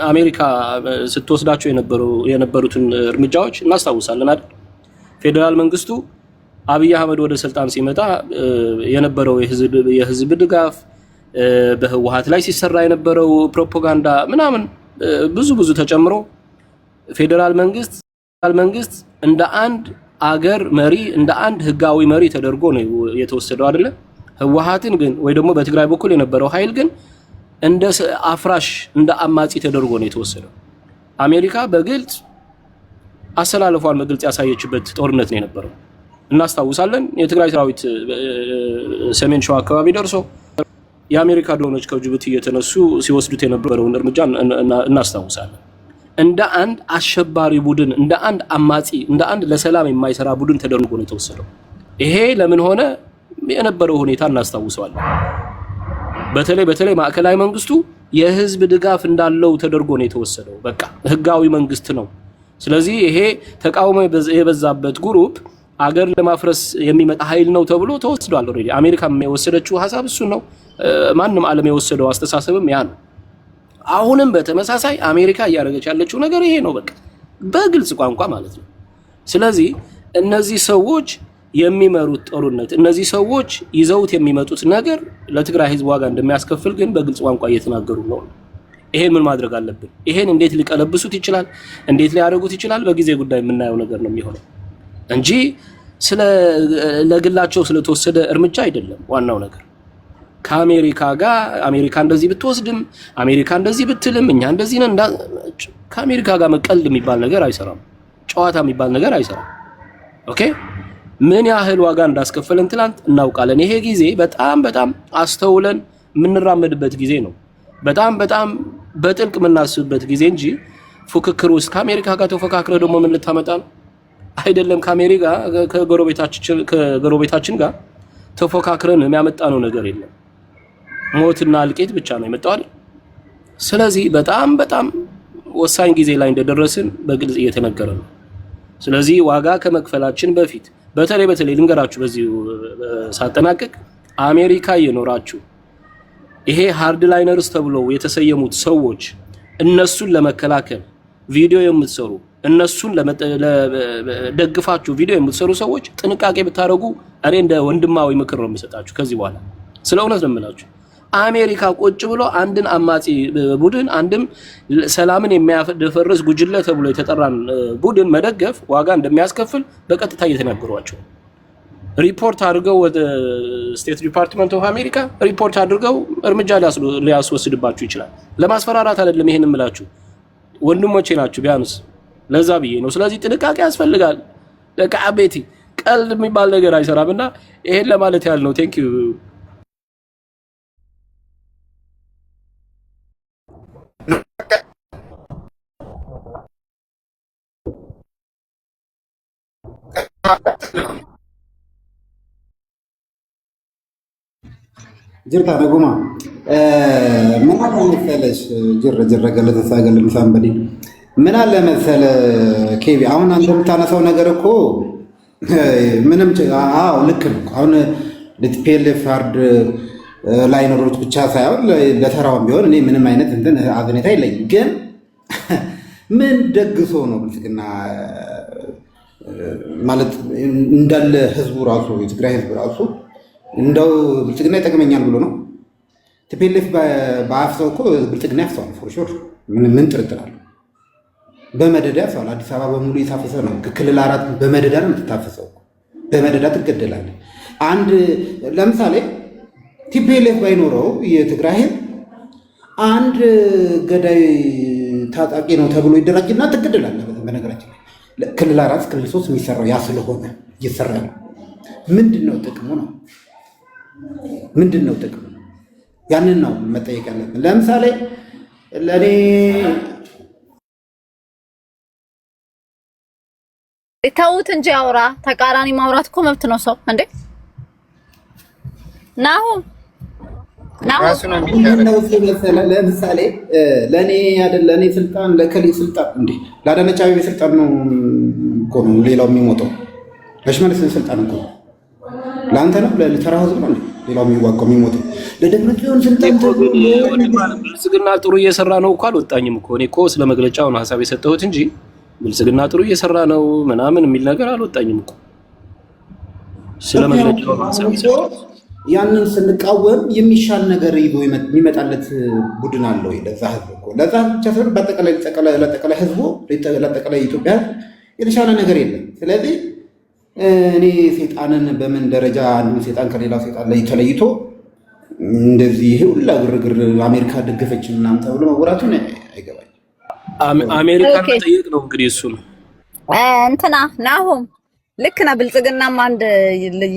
አሜሪካ ስትወስዳቸው የነበሩትን እርምጃዎች እናስታውሳለን አይደል? ፌደራል መንግስቱ አብይ አህመድ ወደ ስልጣን ሲመጣ የነበረው የህዝብ ድጋፍ በህወሓት ላይ ሲሰራ የነበረው ፕሮፓጋንዳ ምናምን ብዙ ተጨምሮ ፌደራል መንግስት እንደ አንድ አገር መሪ እንደ አንድ ህጋዊ መሪ ተደርጎ ነው የተወሰደው አይደለ? ህወሓትን ግን ወይ ደግሞ በትግራይ በኩል የነበረው ኃይል ግን እንደ አፍራሽ እንደ አማጺ ተደርጎ ነው የተወሰደው። አሜሪካ በግልጽ አሰላለፏን በግልጽ ያሳየችበት ጦርነት ነው የነበረው። እናስታውሳለን። የትግራይ ሰራዊት ሰሜን ሸዋ አካባቢ ደርሶ የአሜሪካ ድሮኖች ከጅቡቲ እየተነሱ ሲወስዱት የነበረውን እርምጃ እናስታውሳለን። እንደ አንድ አሸባሪ ቡድን እንደ አንድ አማጺ እንደ አንድ ለሰላም የማይሰራ ቡድን ተደርጎ ነው የተወሰደው። ይሄ ለምን ሆነ የነበረው ሁኔታ እናስታውሰዋለን። በተለይ ማዕከላዊ መንግስቱ የህዝብ ድጋፍ እንዳለው ተደርጎ ነው የተወሰደው። በቃ ህጋዊ መንግስት ነው። ስለዚህ ይሄ ተቃውሞ የበዛበት ግሩፕ አገር ለማፍረስ የሚመጣ ኃይል ነው ተብሎ ተወስዷል። ኦሬዲ አሜሪካ የወሰደችው ሐሳብ እሱ ነው። ማንም ዓለም የወሰደው አስተሳሰብም ያ ነው። አሁንም በተመሳሳይ አሜሪካ እያደረገች ያለችው ነገር ይሄ ነው። በቃ በግልጽ ቋንቋ ማለት ነው። ስለዚህ እነዚህ ሰዎች የሚመሩት ጦርነት እነዚህ ሰዎች ይዘውት የሚመጡት ነገር ለትግራይ ህዝብ ዋጋ እንደሚያስከፍል ግን በግልጽ ቋንቋ እየተናገሩ ነው። ይሄን ምን ማድረግ አለብን? ይሄን እንዴት ሊቀለብሱት ይችላል? እንዴት ሊያደርጉት ይችላል? በጊዜ ጉዳይ የምናየው ነገር ነው የሚሆነው እንጂ ለግላቸው ስለተወሰደ እርምጃ አይደለም። ዋናው ነገር ከአሜሪካ ጋር አሜሪካ እንደዚህ ብትወስድም አሜሪካ እንደዚህ ብትልም እኛ እንደዚህ ነን ከአሜሪካ ጋር መቀልድ የሚባል ነገር አይሰራም። ጨዋታ የሚባል ነገር አይሰራም። ኦኬ ምን ያህል ዋጋ እንዳስከፈለን ትላንት እናውቃለን። ይሄ ጊዜ በጣም አስተውለን የምንራመድበት ጊዜ ነው። በጣም በጥልቅ የምናስብበት ጊዜ እንጂ ፉክክር ውስጥ ከአሜሪካ ጋር ተፎካክረ ደግሞ ምን ልታመጣ ነው? አይደለም ከአሜሪካ ከጎረቤታችን ጋር ተፎካክረን የሚያመጣ ነው ነገር የለም። ሞትና እልቂት ብቻ ነው የመጣው አይደል? ስለዚህ በጣም ወሳኝ ጊዜ ላይ እንደደረስን በግልጽ እየተነገረ ነው። ስለዚህ ዋጋ ከመክፈላችን በፊት በተለይ ልንገራችሁ በዚህ ሳጠናቀቅ አሜሪካ እየኖራችሁ ይሄ ሃርድ ላይነርስ ተብለው የተሰየሙት ሰዎች እነሱን ለመከላከል ቪዲዮ የምትሰሩ እነሱን ለደግፋችሁ ቪዲዮ የምትሰሩ ሰዎች ጥንቃቄ ብታደርጉ እኔ እንደ ወንድማዊ ምክር ነው የምሰጣችሁ። ከዚህ በኋላ ስለ እውነት ነው የምላችሁ። አሜሪካ ቁጭ ብሎ አንድን አማጺ ቡድን አንድም ሰላምን የሚያደፈርስ ጉጅለ ተብሎ የተጠራን ቡድን መደገፍ ዋጋ እንደሚያስከፍል በቀጥታ እየተናገሯቸው ሪፖርት አድርገው ወደ ስቴት ዲፓርትመንት ኦፍ አሜሪካ ሪፖርት አድርገው እርምጃ ሊያስወስድባችሁ ይችላል። ለማስፈራራት አይደለም ይሄን እምላችሁ፣ ወንድሞቼ ናችሁ ቢያንስ ለዛ ብዬ ነው። ስለዚህ ጥንቃቄ ያስፈልጋል። ለቃቤቲ ቀልድ የሚባል ነገር አይሰራምና ይሄን ለማለት ያህል ነው። ቴንክ ዩ ጅርታ ነጉማ ምን አለ መሰለሽ ጅር ገለተ ሳገል ምሳምበዲ ምን አለ መሰለ ኬቢ አሁን አንተ የምታነሳው ነገር እኮ ምንም አዎ ልክ ነው። አሁን ለቲፒኤልኤፍ ሃርድ ላይ ኖሮት ብቻ ሳይሆን ለተራውም ቢሆን እኔ ምንም አይነት እንትን አዝኔታ የለኝም። ግን ምን ደግሶ ነው ብልጽግና ማለት እንዳለ ህዝቡ ራሱ የትግራይ ህዝብ ራሱ እንደው ብልጽግና ይጠቅመኛል ብሎ ነው። ቲፒኤልኤፍ በአፍሰው እኮ ብልጽግና ያፍሰዋል ፎር ሹር ምን ጥርጥር አለ። በመደዳ ያፍሰዋል። አዲስ አበባ በሙሉ የታፈሰ ነው። ክልል 4 በመደዳ ነው የምትታፈሰው። በመደዳ ትገደላለህ። አንድ ለምሳሌ ቲፒኤልኤፍ ባይኖረው የትግራይ ህዝብ አንድ ገዳይ ታጣቂ ነው ተብሎ ይደራጅና ትገደላለህ። በነገራችን ላይ ክልል 4 ክልል 3 የሚሰራው ያ ስለሆነ እየሰራ ነው። ምንድነው ጥቅሙ ነው? ምንድነው ጥቅሙ? ያንን ነው መጠየቅ ያለብን። ለምሳሌ ለኔ ተውት እንጂ አውራ ተቃራኒ ማውራት እኮ መብት ነው። ሰው እንዴ ናሁም ለምሳሌ ለኔ አይደል ለኔ ስልጣን ለከሌ ስልጣን እንዴ ለአዳነች አቤቤ ስልጣን ነው እኮ ነው ሌላው የሚሞተው። ለሽመልስ ስልጣን እኮ ለአንተ ነው ለተራ ህዝብ ነው ሌላው የሚዋቀው የሚሞተው። ለደብረጽዮን ስልጣን ብልጽግና ጥሩ እየሰራ ነው እኮ አልወጣኝም እኮ እኔ እኮ ስለ መግለጫው ነው ሐሳብ የሰጠሁት እንጂ ብልጽግና ጥሩ እየሰራ ነው ምናምን የሚል ነገር አልወጣኝም እኮ ስለ መግለጫው ነው ሐሳብ የሰጠሁት። ያንን ስንቃወም የሚሻል ነገር ይዞ የሚመጣለት ቡድን አለው። ለዛ ህዝብ እኮ ለዛ ብቻ ሳይሆን ለጠቅላይ ህዝቡ ለጠቅላይ ኢትዮጵያ የተሻለ ነገር የለም። ስለዚህ እኔ ሰይጣንን በምን ደረጃ አንዱ ሰይጣን ከሌላው ሰይጣን ላይ ተለይቶ እንደዚህ ሁላ ግርግር አሜሪካ ደገፈች ምናምን ተብሎ መወራቱን አይገባኝ። አሜሪካን መጠየቅ ነው እንግዲህ እሱ ነው እንትና ናሁም ልክ ነው። ብልጽግናም አንድ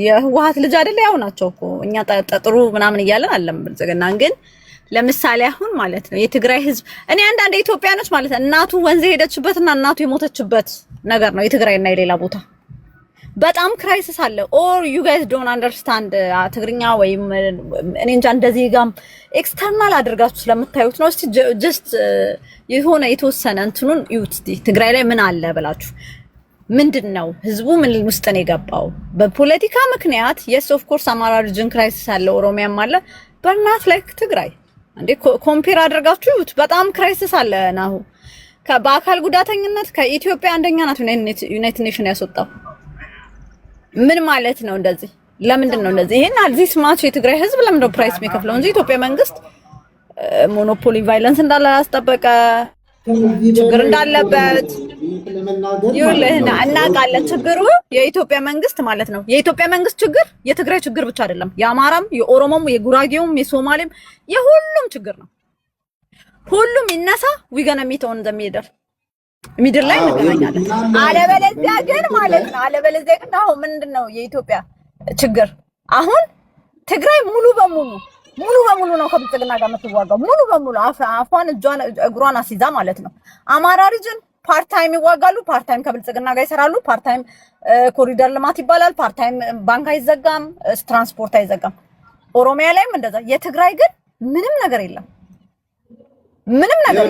የህወሓት ልጅ አይደለ? ያው ናቸው እኮ እኛ ጥሩ ምናምን እያለን አለም። ብልጽግናን ግን ለምሳሌ አሁን ማለት ነው የትግራይ ህዝብ እኔ አንዳንድ ኢትዮጵያኖች ማለት እናቱ ወንዝ ሄደችበትና እናቱ የሞተችበት ነገር ነው የትግራይና የሌላ ቦታ በጣም ክራይሲስ አለ። ኦር ዩ ጋይስ ዶንት አንደርስታንድ ትግርኛ ወይም እኔ እንጃ እንደዚህ ጋም ኤክስተርናል አድርጋችሁ ስለምታዩት ነው። እስቲ ጀስት የሆነ የተወሰነ እንትኑን ዩት ትግራይ ላይ ምን አለ ብላችሁ ምንድነው ህዝቡ ምን ውስጥ ነው የገባው? በፖለቲካ ምክንያት የስ ኦፍ ኮርስ አማራ ሪጅን ክራይሲስ አለ፣ ኦሮሚያም አለ። በርናት ላይክ ትግራይ እንዴ ኮምፔር አድርጋችሁ ዩት በጣም ክራይሲስ አለ ናሁ። በአካል ጉዳተኝነት ከኢትዮጵያ አንደኛ ናት ዩናይትድ ኔሽን ያስወጣው። ምን ማለት ነው እንደዚህ? ለምንድን ነው እንደዚህ? ይሄን አዲስ ማች የትግራይ ህዝብ ለምን ነው ፕራይስ የሚከፍለው እንጂ ኢትዮጵያ መንግስት ሞኖፖሊ ቫይለንስ እንዳለ ያስጠበቀ ችግር እንዳለበት ይኸውልህና እናውቃለን። ችግሩ የኢትዮጵያ መንግስት ማለት ነው። የኢትዮጵያ መንግስት ችግር የትግራይ ችግር ብቻ አይደለም። የአማራም፣ የኦሮሞም፣ የጉራጌውም፣ የሶማሌም የሁሉም ችግር ነው። ሁሉም ይነሳ ዊገና ሚተውን ዘሚደር ሚድር ላይ እንገናኛለን። አለበለዚያ ግን ማለት ነው አለበለዚያ ግን አሁን ምንድነው የኢትዮጵያ ችግር? አሁን ትግራይ ሙሉ በሙሉ ነው ከብልጽግና ጋር የምትዋጋው ሙሉ በሙሉ አፏን እግሯን አስይዛ ማለት ነው። አማራ ሪጅን ፓርታይም ይዋጋሉ፣ ፓርታይም ከብልጽግና ጋር ይሰራሉ። ፓርታይም ኮሪደር ልማት ይባላል። ፓርታይም ባንክ አይዘጋም፣ ትራንስፖርት አይዘጋም። ኦሮሚያ ላይም እንደዛ። የትግራይ ግን ምንም ነገር የለም። ምንም ነገር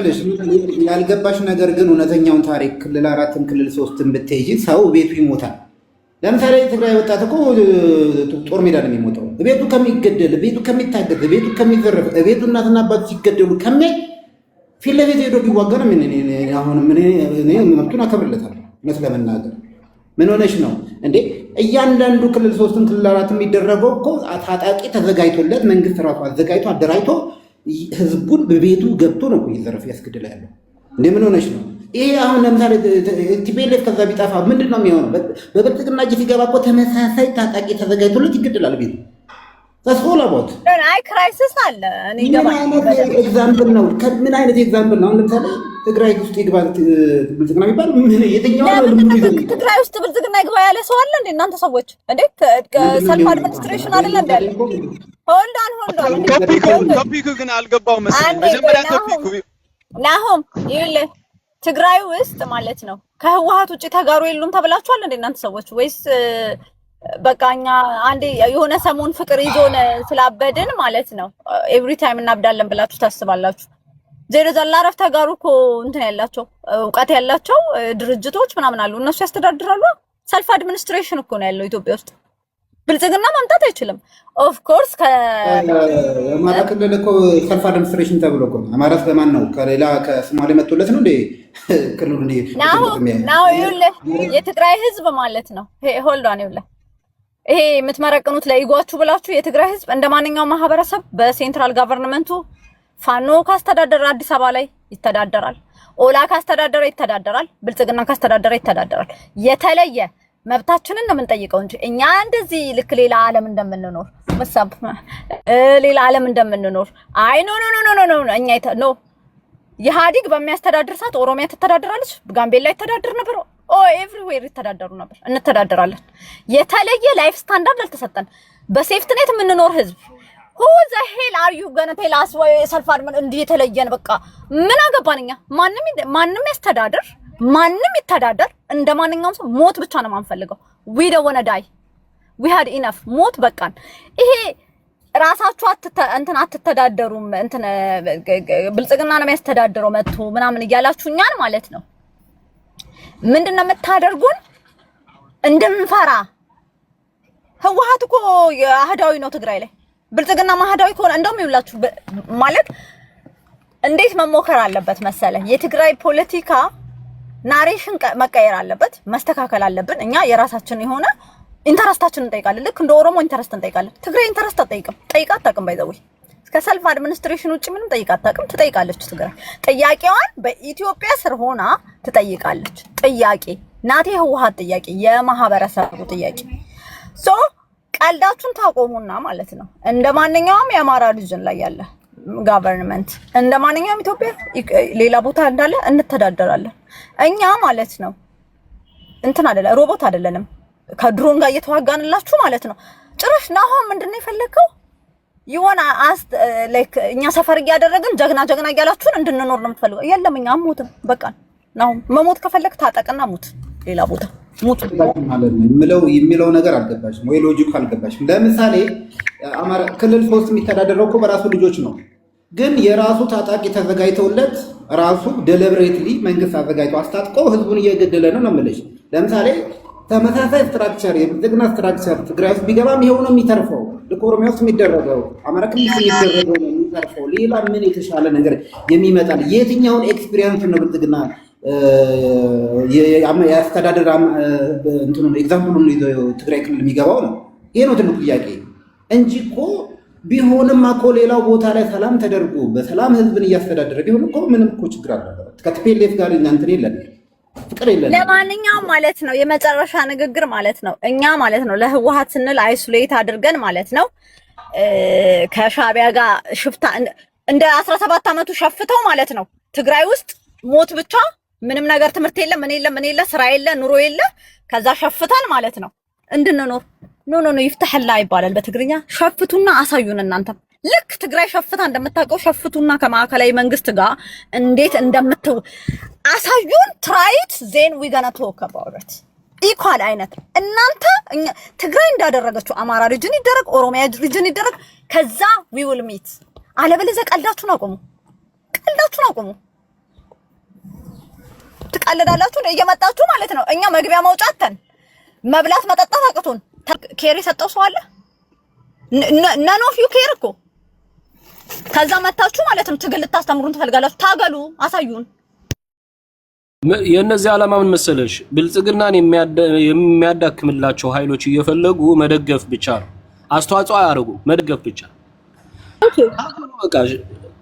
ያልገባሽ ነገር ግን እውነተኛውን ታሪክ ክልል 4ም ክልል 3ም ብትሄጂ ሰው ቤቱ ይሞታል። ለምሳሌ የትግራይ ወጣት እኮ ጦር ሜዳ ነው የሚሞተው። ቤቱ ከሚገደል፣ ቤቱ ከሚታገድ፣ ቤቱ ከሚዘረፍ፣ ቤቱ እናትና አባቱ ሲገደሉ ከሚያይ ፊት ለፊት ሄዶ ቢዋጋ ነው። አሁን እኔ መብቱን አከብርለታለሁ። እውነት ለመናገር ምን ሆነሽ ነው እንዴ? እያንዳንዱ ክልል 3ም ክልል 4ም የሚደረገው እኮ ታጣቂ ተዘጋጅቶለት መንግስት ራሱ አዘጋጅቶ አደራጅቶ ህዝቡን በቤቱ ገብቶ ነው እየዘረፈ ያስገድል ያለው። እንዴ ምን ሆነሽ ነው? ይሄ አሁን ለምሳሌ ቲፒኤልኤፍ ከዛ ቢጠፋ ምንድን ነው የሚሆነው? በብልጽግና እጅ ሲገባ እኮ ተመሳሳይ ታጣቂ ተዘጋጅቶለት ይገድላል ቤቱ። ተስፎላቦት አይ ክራይሲስ አለ። እኔ ምን አይነት ኤግዛምፕል ነው? ምን አይነት ኤግዛምፕል ነው? ለምሳሌ ትግራይ ውስጥ ይግባል ብልጽግና የሚባል ምን የትኛው ነው? ትግራይ ውስጥ ብልጽግና ይግባ ያለ ሰው አለ እንዴ? እናንተ ሰዎች እንዴ ሰልፍ አድሚኒስትሬሽን አይደለ እንዴ ያለ? ሆልዳን ቶፒኩ ግን አልገባው መሰለኝ። መጀመሪያ ቶፒኩ ናሆም ይኸውልህ ትግራይ ውስጥ ማለት ነው ከህወሓት ውጪ ተጋሩ የሉም ተብላችኋል እንዴ እናንተ ሰዎች? ወይስ በቃኛ አንዴ የሆነ ሰሞን ፍቅር ይዞን ስላበድን ማለት ነው ኤቭሪ ታይም እናብዳለን ብላችሁ ታስባላችሁ? ዘላረፍ ተጋሩ እኮ እንትን ያላቸው እውቀት ያላቸው ድርጅቶች ምናምን አሉ። እነሱ ያስተዳድራሉ። ሰልፍ አድሚኒስትሬሽን እኮ ነው ያለው ኢትዮጵያ ውስጥ። ብልጽግና ማምጣት አይችልም። ኦፍ ኮርስ አማራ ክልል እኮ ሰልፍ አድሚኒስትሬሽን ተብሎ እኮ አማራስ በማን ነው? ከሌላ ከሶማሌ መጥቶለት ነው እንዴ ክልሉ እንዴ? ናው ይኸውልህ የትግራይ ህዝብ ማለት ነው ሆልዳን ይኸውልህ ይሄ የምትመረቅኑት ለይጓችሁ ብላችሁ የትግራይ ህዝብ እንደማንኛውም ማህበረሰብ በሴንትራል ገቨርንመንቱ ፋኖ ካስተዳደረ አዲስ አበባ ላይ ይተዳደራል። ኦላ ካስተዳደረ ይተዳደራል። ብልጽግና ካስተዳደረ ይተዳደራል። የተለየ መብታችንን ነው የምንጠይቀው እንጂ እኛ እንደዚህ ልክ ሌላ ዓለም እንደምንኖር መሳብ ሌላ ዓለም እንደምንኖር አይ ኖ ኖ ኖ ኖ ኖ እኛ ኖ ኢህአዲግ በሚያስተዳድር ሰዓት ኦሮሚያ ትተዳደራለች፣ ጋምቤላ ይተዳደር ነበር። ኤቭሪዌር ይተዳደሩ ነበር። እንተዳደራለን። የተለየ ላይፍ ስታንዳርድ አልተሰጠን። በሴፍቲ ኔት የምንኖር ህዝብ who the hell are you gonna tell us ወይ ሰልፍ አድመን እንዴ የተለየን በቃ ምን አገባንኛ? ማንም ያስተዳድር ማንም ይተዳደር እንደማንኛውም ሰው ሞት ብቻ ነው የማንፈልገው። we don't wanna die we had enough ሞት በቃን። ይሄ ራሳችሁ አትተዳደሩም እንትን ብልጽግና ነው የሚያስተዳድረው መጥቶ ምናምን እያላችሁኛል ማለት ነው። ምንድነው የምታደርጉን? እንደምንፈራ ህወሓት እኮ አህዳዊ ነው ትግራይ ላይ። ብልጽግና ማህዳዊ ከሆነ እንደውም ይውላችሁ ማለት እንዴት መሞከር አለበት መሰለ? የትግራይ ፖለቲካ ናሬሽን መቀየር አለበት፣ መስተካከል አለብን። እኛ የራሳችን የሆነ ኢንተረስታችንን እንጠይቃለን። ልክ እንደ ኦሮሞ ኢንተረስት እንጠይቃለን። ትግራይ ኢንተረስት አትጠይቅም። ጠይቃ አታውቅም። ባይዘው ከሰልፍ አድሚኒስትሬሽን ውጪ ምንም ጠይቃ አታውቅም። ትጠይቃለች። ትግራይ ጥያቄዋን በኢትዮጵያ ስር ሆና ትጠይቃለች። ጥያቄ ናቴ ህወሓት ጥያቄ የማህበረሰቡ ጥያቄ ሶ ቀልዳችሁን ታቆሙና ማለት ነው እንደማንኛውም የአማራ ሪጅን ላይ ያለ ጋቨርንመንት እንደማንኛውም ኢትዮጵያ ሌላ ቦታ እንዳለ እንተዳደራለን። እኛ ማለት ነው እንትን አይደለም ሮቦት አይደለንም። ከድሮን ጋር እየተዋጋንላችሁ ማለት ነው። ጭራሽ ናሆም ምንድነው የፈለከው? ይሆና ላይክ እኛ ሰፈር እያደረግን ጀግና እያላችሁን እንድንኖር ነው የምትፈልገው? የለም እኛ አሞትም በቃ ናሆም መሞት ከፈለክ ታጠቅና ሙት ሌላ ቦታ ሙት ማለት ነው የሚለው ነገር አልገባሽም ወይ? ሎጂክ አልገባሽም። ለምሳሌ አማራ ክልል 3 የሚተዳደረው እኮ በራሱ ልጆች ነው። ግን የራሱ ታጣቂ ተዘጋጅተውለት ራሱ ዴሊብሬትሊ መንግስት አዘጋጅቶ አስታጥቆ ህዝቡን እየገደለ ነው ነው የምልሽ። ለምሳሌ ተመሳሳይ ስትራክቸር የብልጽግና ስትራክቸር ትግራይ ውስጥ ቢገባም ይሄው ነው የሚተርፈው። ልክ ኦሮሚያ ውስጥ የሚደረገው አማራ ክልል የሚደረገው ነው የሚተርፈው። ሌላ ምን የተሻለ ነገር የሚመጣል? የትኛውን ኤክስፒሪየንስ ነው ብልጽግና የአስተዳደር እንትኑን ኤግዛምፕሉን ይዞ ትግራይ ክልል የሚገባው ነው? ይሄ ነው ትልቁ ጥያቄ እንጂ እኮ ቢሆንም እኮ ሌላው ቦታ ላይ ሰላም ተደርጎ በሰላም ህዝብን እያስተዳደረ ቢሆን እኮ ምንም እኮ ችግር አልነበረም። ከቲፒኤልኤፍ ጋር እንትን የለን ፍቅር የለን። ለማንኛውም ማለት ነው የመጨረሻ ንግግር ማለት ነው እኛ ማለት ነው ለህወሓት ስንል አይሶሌት አድርገን ማለት ነው ከሻዕቢያ ጋር ሽፍታ እንደ 17 ዓመቱ ሸፍተው ማለት ነው ትግራይ ውስጥ ሞት ብቻ ምንም ነገር ትምህርት የለ ምን የለ ስራ የለ ኑሮ የለ ከዛ ሸፍተን ማለት ነው እንድንኖር ኖ ይፍተህላ ይባላል በትግርኛ። ሸፍቱና አሳዩን እናንተም ልክ ትግራይ ሸፍታ እንደምታውቀው ሸፍቱና ከማዕከላዊ መንግስት ጋር እንዴት እንደምትው አሳዩን። ትራይት ዜን ዊ ገና ቶክ አባውት ኢኳል አይነት እናንተ ትግራይ እንዳደረገችው አማራ ሪጅን ይደረግ፣ ኦሮሚያ ሪጅን ይደረግ፣ ከዛ ዊ ዊል ሚት። አለበለዚያ ቀልዳችሁን አቁሙ። ትቀልዳላችሁ እየመጣችሁ ማለት ነው። እኛ መግቢያ መውጫተን መብላት መጠጣት አቅቶን ኬር የሰጠው ሰው አለ? ነን ኦፍ ዩ ኬር እኮ። ከዛ መታችሁ ማለት ነው ትግል ልታስተምሩን ትፈልጋላችሁ። ታገሉ፣ አሳዩን። የእነዚህ ዓላማ ምን መሰለሽ? ብልጽግናን የሚያዳክምላቸው ኃይሎች እየፈለጉ መደገፍ ብቻ ነው። አስተዋጽኦ አያደርጉ፣ መደገፍ ብቻ። በቃ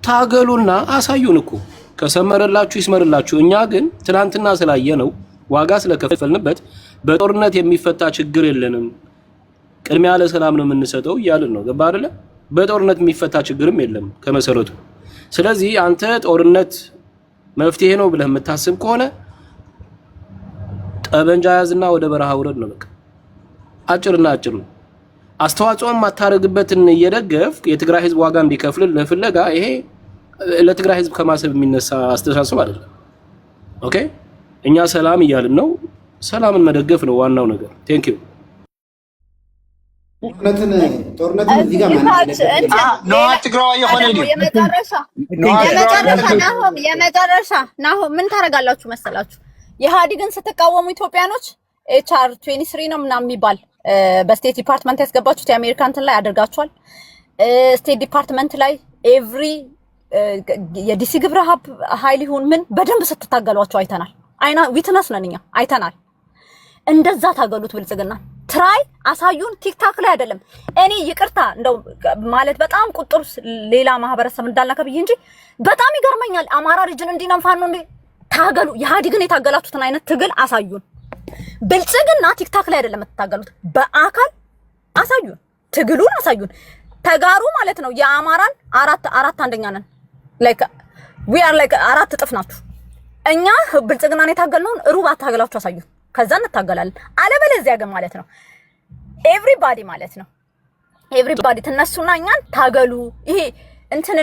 ታገሉና አሳዩን እኮ። ከሰመረላችሁ ይስመርላችሁ። እኛ ግን ትናንትና ስላየ ነው ዋጋ ስለከፈልንበት በጦርነት የሚፈታ ችግር የለንም። ቅድሚያ ለሰላም ነው የምንሰጠው እያልን ነው። ገባ አይደለ? በጦርነት የሚፈታ ችግርም የለም ከመሰረቱ። ስለዚህ አንተ ጦርነት መፍትሄ ነው ብለህ የምታስብ ከሆነ ጠበንጃ ያዝና ወደ በረሃ ውረድ ነው በቃ። አጭርና አጭር ነው። አስተዋጽኦም ማታረግበትን እየደገፍክ የትግራይ ህዝብ ዋጋ እንዲከፍል ለፍለጋ ይሄ ለትግራይ ህዝብ ከማሰብ የሚነሳ አስተሳሰብ አይደለም። ኦኬ እኛ ሰላም እያልን ነው። ሰላምን መደገፍ ነው ዋናው ነገር። ቴንክ ዩ። ጦርነትን እዚህ ጋር የመጨረሻ ናሆም ምን ታደርጋላችሁ መሰላችሁ? የኢህአዴግን ስትቃወሙ ኢትዮጵያኖች ኤችአር 23 ነው ምናምን የሚባል በስቴት ዲፓርትመንት ያስገባችሁት የአሜሪካ እንትን ላይ አድርጋችኋል። ስቴት ዲፓርትመንት ላይ ኤቭሪ የዲሲ ግብረ ኃይል ይሁን ምን በደንብ ስትታገሏቸው አይተናል። አይና ዊትነስ ነን እኛ አይተናል። እንደዛ ታገሉት ብልጽግና ትራይ አሳዩን። ቲክታክ ላይ አይደለም። እኔ ይቅርታ እንደው ማለት በጣም ቁጥር ሌላ ማህበረሰብ እንዳልነካ ብዬ እንጂ በጣም ይገርመኛል። አማራ ሪጅን እንዲነፋን ነው ታገሉ። ኢህአዴግን የታገላችሁትን አይነት ትግል አሳዩን። ብልጽግና ቲክታክ ላይ አይደለም የምትታገሉት፣ በአካል አሳዩን፣ ትግሉን አሳዩን። ተጋሩ ማለት ነው የአማራን አራት አንደኛ ነን። ላይክ ዊ አር ላይክ አራት እጥፍ ናችሁ። እኛ ብልጽግናን የታገልነውን ሩብ አታገላችሁ አሳዩን። ከዛ እንታገላለን። አለበለዚያ ግን ማለት ነው ኤቭሪባዲ ማለት ነው ኤቭሪባዲ ተነሱና እኛን ታገሉ። ይሄ እንትን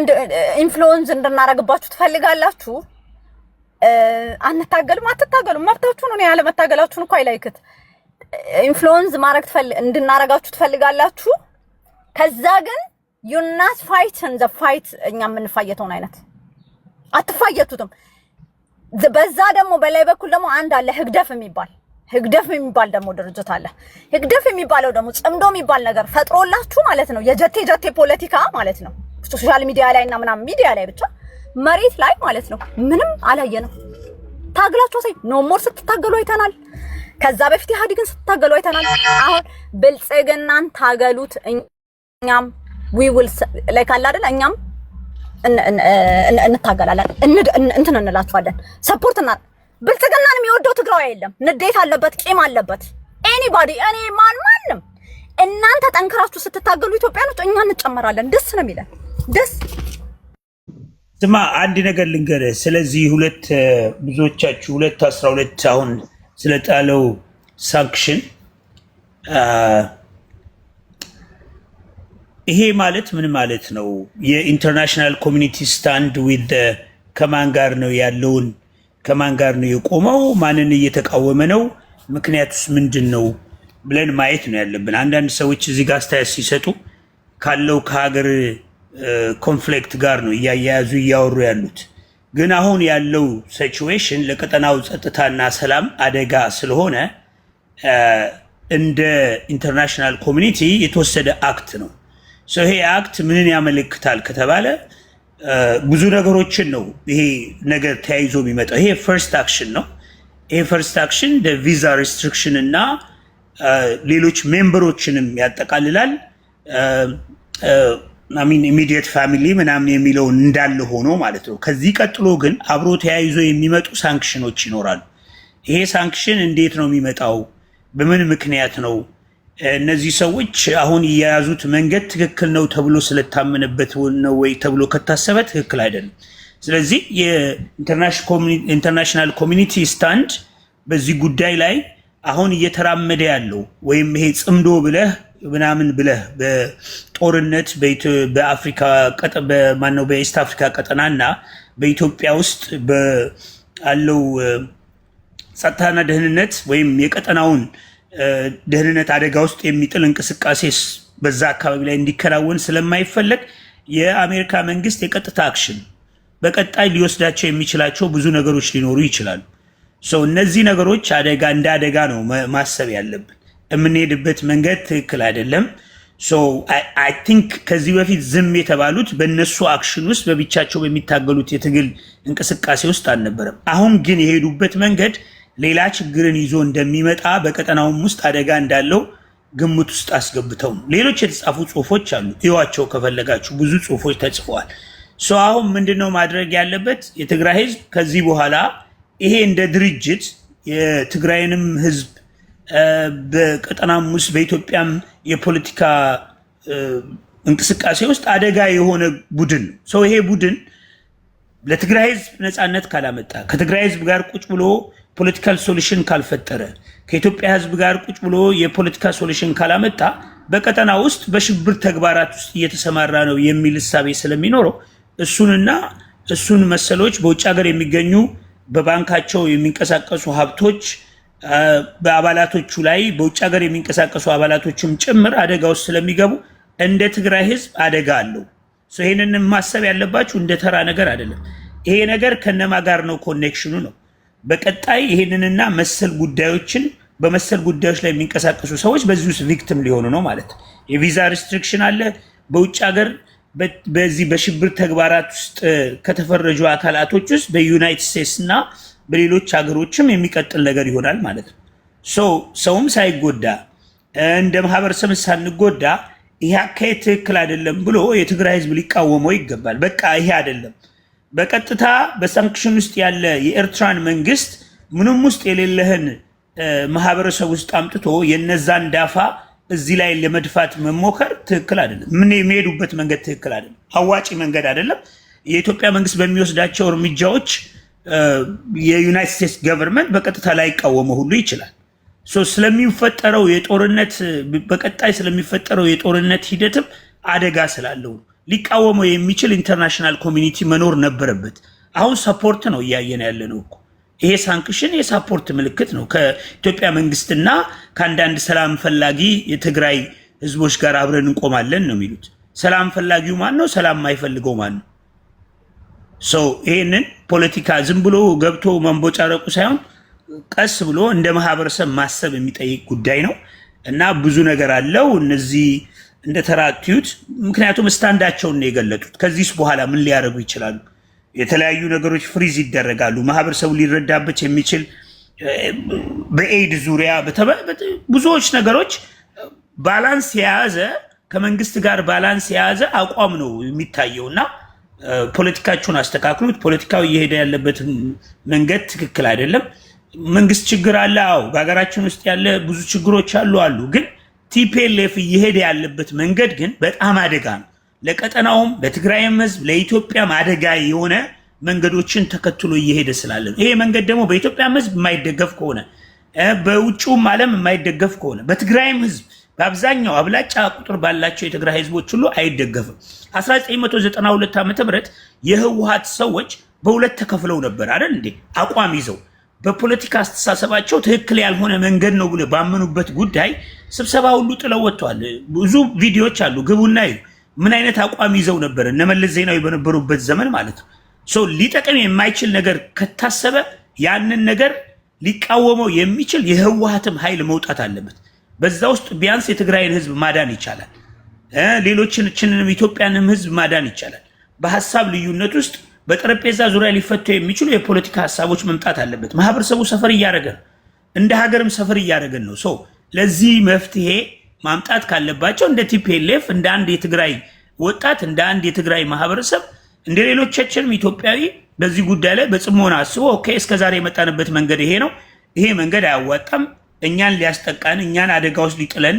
ኢንፍሉዌንስ እንድናረግባችሁ ትፈልጋላችሁ። አንታገልም፣ አትታገሉም፣ መብታችሁ ነው። ያለ መታገላችሁን እኮ አይላይክት ኢንፍሉዌንስ ማረግ እንድናረጋችሁ ትፈልጋላችሁ። ከዛ ግን you not fight in the fight እኛ የምንፋየተውን አይነት አትፋየቱትም። በዛ ደግሞ በላይ በኩል ደግሞ አንድ አለ ህግደፍ የሚባል ደግሞ ድርጅት አለ። ህግደፍ የሚባለው ደግሞ ጽምዶ የሚባል ነገር ፈጥሮላችሁ ማለት ነው። የጀቴ ፖለቲካ ማለት ነው። ሶሻል ሚዲያ ላይ እና ምናምን ሚዲያ ላይ ብቻ መሬት ላይ ማለት ነው ምንም አላየንም። ታግላችሁ ሳይ ኖ ሞር ስትታገሉ አይተናል። ከዛ በፊት ኢህአዴግን ስትታገሉ አይተናል። አሁን ብልጽግናን ታገሉት። እኛም we will like አለ አይደል? እኛም እንታገላለን እንትን እንላችኋለን። ሰፖርት እና ብልጽግናን የሚወደው ትግራዊ የለም። ንዴት አለበት፣ ቂም አለበት። ኤኒባዲ እኔ ማንም እናንተ ጠንክራችሁ ስትታገሉ ኢትዮጵያኖች እኛ እንጨመራለን። ደስ ነው የሚለን ደስ ስማ አንድ ነገር ልንገርህ። ስለዚህ ብዙዎቻችሁ 212 አሁን ስለጣለው ሳንክሽን ይሄ ማለት ምን ማለት ነው? የኢንተርናሽናል ኮሚኒቲ ስታንድ ዊዝ ከማን ጋር ነው ያለውን ከማን ጋር ነው የቆመው? ማንን እየተቃወመ ነው? ምክንያቱስ ምንድን ነው ብለን ማየት ነው ያለብን። አንዳንድ ሰዎች እዚህ ጋር አስተያየት ሲሰጡ ካለው ከሀገር ኮንፍሊክት ጋር ነው እያያያዙ እያወሩ ያሉት። ግን አሁን ያለው ሲቹዌሽን ለቀጠናው ጸጥታና ሰላም አደጋ ስለሆነ እንደ ኢንተርናሽናል ኮሚኒቲ የተወሰደ አክት ነው። ይሄ አክት ምንን ያመለክታል ከተባለ ብዙ ነገሮችን ነው ይሄ ነገር ተያይዞ የሚመጣው። ይሄ ፈርስት አክሽን ነው። ይሄ ፈርስት አክሽን ቪዛ ሪስትሪክሽን እና ሌሎች ሜምበሮችንም ያጠቃልላል። ኢሚዲየት ፋሚሊ ምናምን የሚለውን እንዳለ ሆኖ ማለት ነው። ከዚህ ቀጥሎ ግን አብሮ ተያይዞ የሚመጡ ሳንክሽኖች ይኖራሉ። ይሄ ሳንክሽን እንዴት ነው የሚመጣው? በምን ምክንያት ነው? እነዚህ ሰዎች አሁን የያዙት መንገድ ትክክል ነው ተብሎ ስለታመነበት ነው ወይ ተብሎ ከታሰበ ትክክል አይደለም። ስለዚህ የኢንተርናሽናል ኮሚኒቲ ስታንድ በዚህ ጉዳይ ላይ አሁን እየተራመደ ያለው ወይም ይሄ ጽምዶ ብለህ ምናምን ብለህ በጦርነት በአፍሪካ በኢስት አፍሪካ ቀጠናና በኢትዮጵያ ውስጥ ባለው ጸጥታና ደህንነት ወይም የቀጠናውን ደህንነት አደጋ ውስጥ የሚጥል እንቅስቃሴ በዛ አካባቢ ላይ እንዲከናወን ስለማይፈለግ የአሜሪካ መንግስት የቀጥታ አክሽን በቀጣይ ሊወስዳቸው የሚችላቸው ብዙ ነገሮች ሊኖሩ ይችላሉ። እነዚህ ነገሮች እንደ አደጋ ነው ማሰብ ያለብን። የምንሄድበት መንገድ ትክክል አይደለም። አይ ቲንክ ከዚህ በፊት ዝም የተባሉት በእነሱ አክሽን ውስጥ በብቻቸው በሚታገሉት የትግል እንቅስቃሴ ውስጥ አልነበረም። አሁን ግን የሄዱበት መንገድ ሌላ ችግርን ይዞ እንደሚመጣ በቀጠናውም ውስጥ አደጋ እንዳለው ግምት ውስጥ አስገብተው ነው። ሌሎች የተጻፉ ጽሁፎች አሉ፣ እዩዋቸው ከፈለጋችሁ። ብዙ ጽሁፎች ተጽፈዋል። አሁን ምንድነው ማድረግ ያለበት? የትግራይ ህዝብ ከዚህ በኋላ ይሄ እንደ ድርጅት የትግራይንም ህዝብ በቀጠናም ውስጥ በኢትዮጵያም የፖለቲካ እንቅስቃሴ ውስጥ አደጋ የሆነ ቡድን ነው። ሰው ይሄ ቡድን ለትግራይ ህዝብ ነፃነት ካላመጣ ከትግራይ ህዝብ ጋር ቁጭ ብሎ ፖለቲካል ሶሉሽን ካልፈጠረ ከኢትዮጵያ ህዝብ ጋር ቁጭ ብሎ የፖለቲካ ሶሉሽን ካላመጣ በቀጠና ውስጥ በሽብር ተግባራት ውስጥ እየተሰማራ ነው የሚል እሳቤ ስለሚኖረው እሱንና እሱን መሰሎች በውጭ ሀገር የሚገኙ በባንካቸው የሚንቀሳቀሱ ሀብቶች በአባላቶቹ ላይ በውጭ ሀገር የሚንቀሳቀሱ አባላቶችም ጭምር አደጋ ውስጥ ስለሚገቡ እንደ ትግራይ ህዝብ አደጋ አለው። ይሄንን ማሰብ ያለባችሁ እንደ ተራ ነገር አይደለም። ይሄ ነገር ከነማ ጋር ነው ኮኔክሽኑ ነው። በቀጣይ ይሄንንና መሰል ጉዳዮችን በመሰል ጉዳዮች ላይ የሚንቀሳቀሱ ሰዎች በዚህ ውስጥ ቪክቲም ሊሆኑ ነው ማለት ነው። የቪዛ ሪስትሪክሽን አለ። በውጭ ሀገር በዚህ በሽብር ተግባራት ውስጥ ከተፈረጁ አካላቶች ውስጥ በዩናይትድ ስቴትስ እና በሌሎች ሀገሮችም የሚቀጥል ነገር ይሆናል ማለት ነው። ሰውም ሳይጎዳ እንደ ማህበረሰብ ሳንጎዳ ይሄ አካሄድ ትክክል አይደለም ብሎ የትግራይ ህዝብ ሊቃወመው ይገባል። በቃ ይሄ አይደለም። በቀጥታ በሳንክሽን ውስጥ ያለ የኤርትራን መንግስት ምንም ውስጥ የሌለህን ማህበረሰብ ውስጥ አምጥቶ የነዛን ዳፋ እዚህ ላይ ለመድፋት መሞከር ትክክል አይደለም። ምን የሚሄዱበት መንገድ ትክክል አይደለም። አዋጪ መንገድ አይደለም። የኢትዮጵያ መንግስት በሚወስዳቸው እርምጃዎች የዩናይትድ ስቴትስ ገቨርንመንት በቀጥታ ላይ ይቃወመው ሁሉ ይችላል። ስለሚፈጠረው የጦርነት በቀጣይ ስለሚፈጠረው የጦርነት ሂደትም አደጋ ስላለው ሊቃወመው የሚችል ኢንተርናሽናል ኮሚኒቲ መኖር ነበረበት። አሁን ሰፖርት ነው እያየን ያለ ነው እኮ ይሄ ሳንክሽን የሳፖርት ምልክት ነው። ከኢትዮጵያ መንግስትና ከአንዳንድ ሰላም ፈላጊ የትግራይ ህዝቦች ጋር አብረን እንቆማለን ነው የሚሉት። ሰላም ፈላጊው ማን ነው? ሰላም የማይፈልገው ማን ነው? ይሄንን ፖለቲካ ዝም ብሎ ገብቶ መንቦጫረቁ ሳይሆን ቀስ ብሎ እንደ ማህበረሰብ ማሰብ የሚጠይቅ ጉዳይ ነው እና ብዙ ነገር አለው። እነዚህ እንደተራቱት ምክንያቱም ስታንዳቸውን ነው የገለጡት። ከዚህ በኋላ ምን ሊያደርጉ ይችላሉ? የተለያዩ ነገሮች ፍሪዝ ይደረጋሉ። ማህበረሰቡ ሊረዳበት የሚችል በኤድ ዙሪያ ብዙዎች ነገሮች ባላንስ የያዘ ከመንግስት ጋር ባላንስ የያዘ አቋም ነው የሚታየውና ፖለቲካቸውን አስተካክሉት። ፖለቲካው እየሄደ ያለበት መንገድ ትክክል አይደለም። መንግስት ችግር አለ። አዎ በሀገራችን ውስጥ ያለ ብዙ ችግሮች አሉ። ግን ቲፒኤልኤፍ እየሄደ ያለበት መንገድ ግን በጣም አደጋ ነው። ለቀጠናውም ለትግራይም ህዝብ ለኢትዮጵያም አደጋ የሆነ መንገዶችን ተከትሎ እየሄደ ስላለ ነው። ይሄ መንገድ ደግሞ በኢትዮጵያም ህዝብ የማይደገፍ ከሆነ በውጭውም ዓለም የማይደገፍ ከሆነ በትግራይም ህዝብ በአብዛኛው አብላጫ ቁጥር ባላቸው የትግራይ ህዝቦች ሁሉ አይደገፍም። 1992 ዓ.ም የህወሓት ሰዎች በሁለት ተከፍለው ነበር አይደል እንዴ? አቋም ይዘው በፖለቲካ አስተሳሰባቸው ትክክል ያልሆነ መንገድ ነው ብለው ባመኑበት ጉዳይ ስብሰባ ሁሉ ጥለው ወጥተዋል። ብዙ ቪዲዮዎች አሉ፣ ግቡና እዩ። ምን አይነት አቋም ይዘው ነበር እነ መለስ ዜናዊ በነበሩበት ዘመን ማለት ነው። ሊጠቅም የማይችል ነገር ከታሰበ ያንን ነገር ሊቃወመው የሚችል የህወሓትም ኃይል መውጣት አለበት። በዛ ውስጥ ቢያንስ የትግራይን ህዝብ ማዳን ይቻላል። ሌሎችንም ኢትዮጵያንም ህዝብ ማዳን ይቻላል። በሀሳብ ልዩነት ውስጥ በጠረጴዛ ዙሪያ ሊፈቱ የሚችሉ የፖለቲካ ሀሳቦች መምጣት አለበት። ማህበረሰቡ ሰፈር እያደረገ ነው፣ እንደ ሀገርም ሰፈር እያደረገን ነው። ለዚህ መፍትሄ ማምጣት ካለባቸው እንደ ቲፒኤልኤፍ እንደ አንድ የትግራይ ወጣት እንደ አንድ የትግራይ ማህበረሰብ እንደ ሌሎቻችንም ኢትዮጵያዊ በዚህ ጉዳይ ላይ በጽሞና አስቦ ኦኬ እስከዛሬ የመጣንበት መንገድ ይሄ ነው፣ ይሄ መንገድ አያዋጣም፣ እኛን ሊያስጠቃን እኛን አደጋ ውስጥ ሊጥለን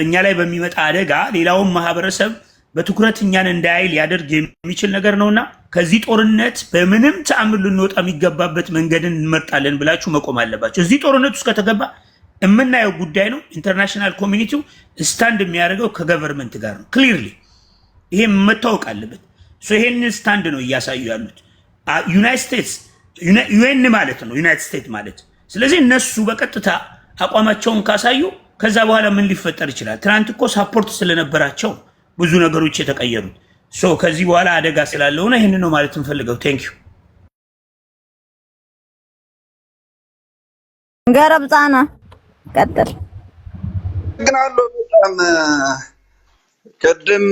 እኛ ላይ በሚመጣ አደጋ ሌላውን ማህበረሰብ በትኩረት እኛን እንዳያይ ሊያደርግ የሚችል ነገር ነውና ከዚህ ጦርነት በምንም ተአምር ልንወጣ የሚገባበት መንገድን እንመርጣለን ብላችሁ መቆም አለባቸው። እዚህ ጦርነት ውስጥ ከተገባ የምናየው ጉዳይ ነው። ኢንተርናሽናል ኮሚኒቲው ስታንድ የሚያደርገው ከገቨርንመንት ጋር ነው። ክሊርሊ ይሄ መታወቅ አለበት። ይሄን ስታንድ ነው እያሳዩ ያሉት ዩናይትድ ስቴትስ ዩኤን ማለት ነው ዩናይትድ ስቴትስ ማለት። ስለዚህ እነሱ በቀጥታ አቋማቸውን ካሳዩ ከዛ በኋላ ምን ሊፈጠር ይችላል? ትናንት እኮ ሳፖርት ስለነበራቸው ብዙ ነገሮች የተቀየሩት። ከዚህ በኋላ አደጋ ስላለው ነው። ይሄን ነው ማለት እንፈልገው። ቴንክ ዩ ገረብጻና ቀጥል። ግን አለው በጣም ቀደም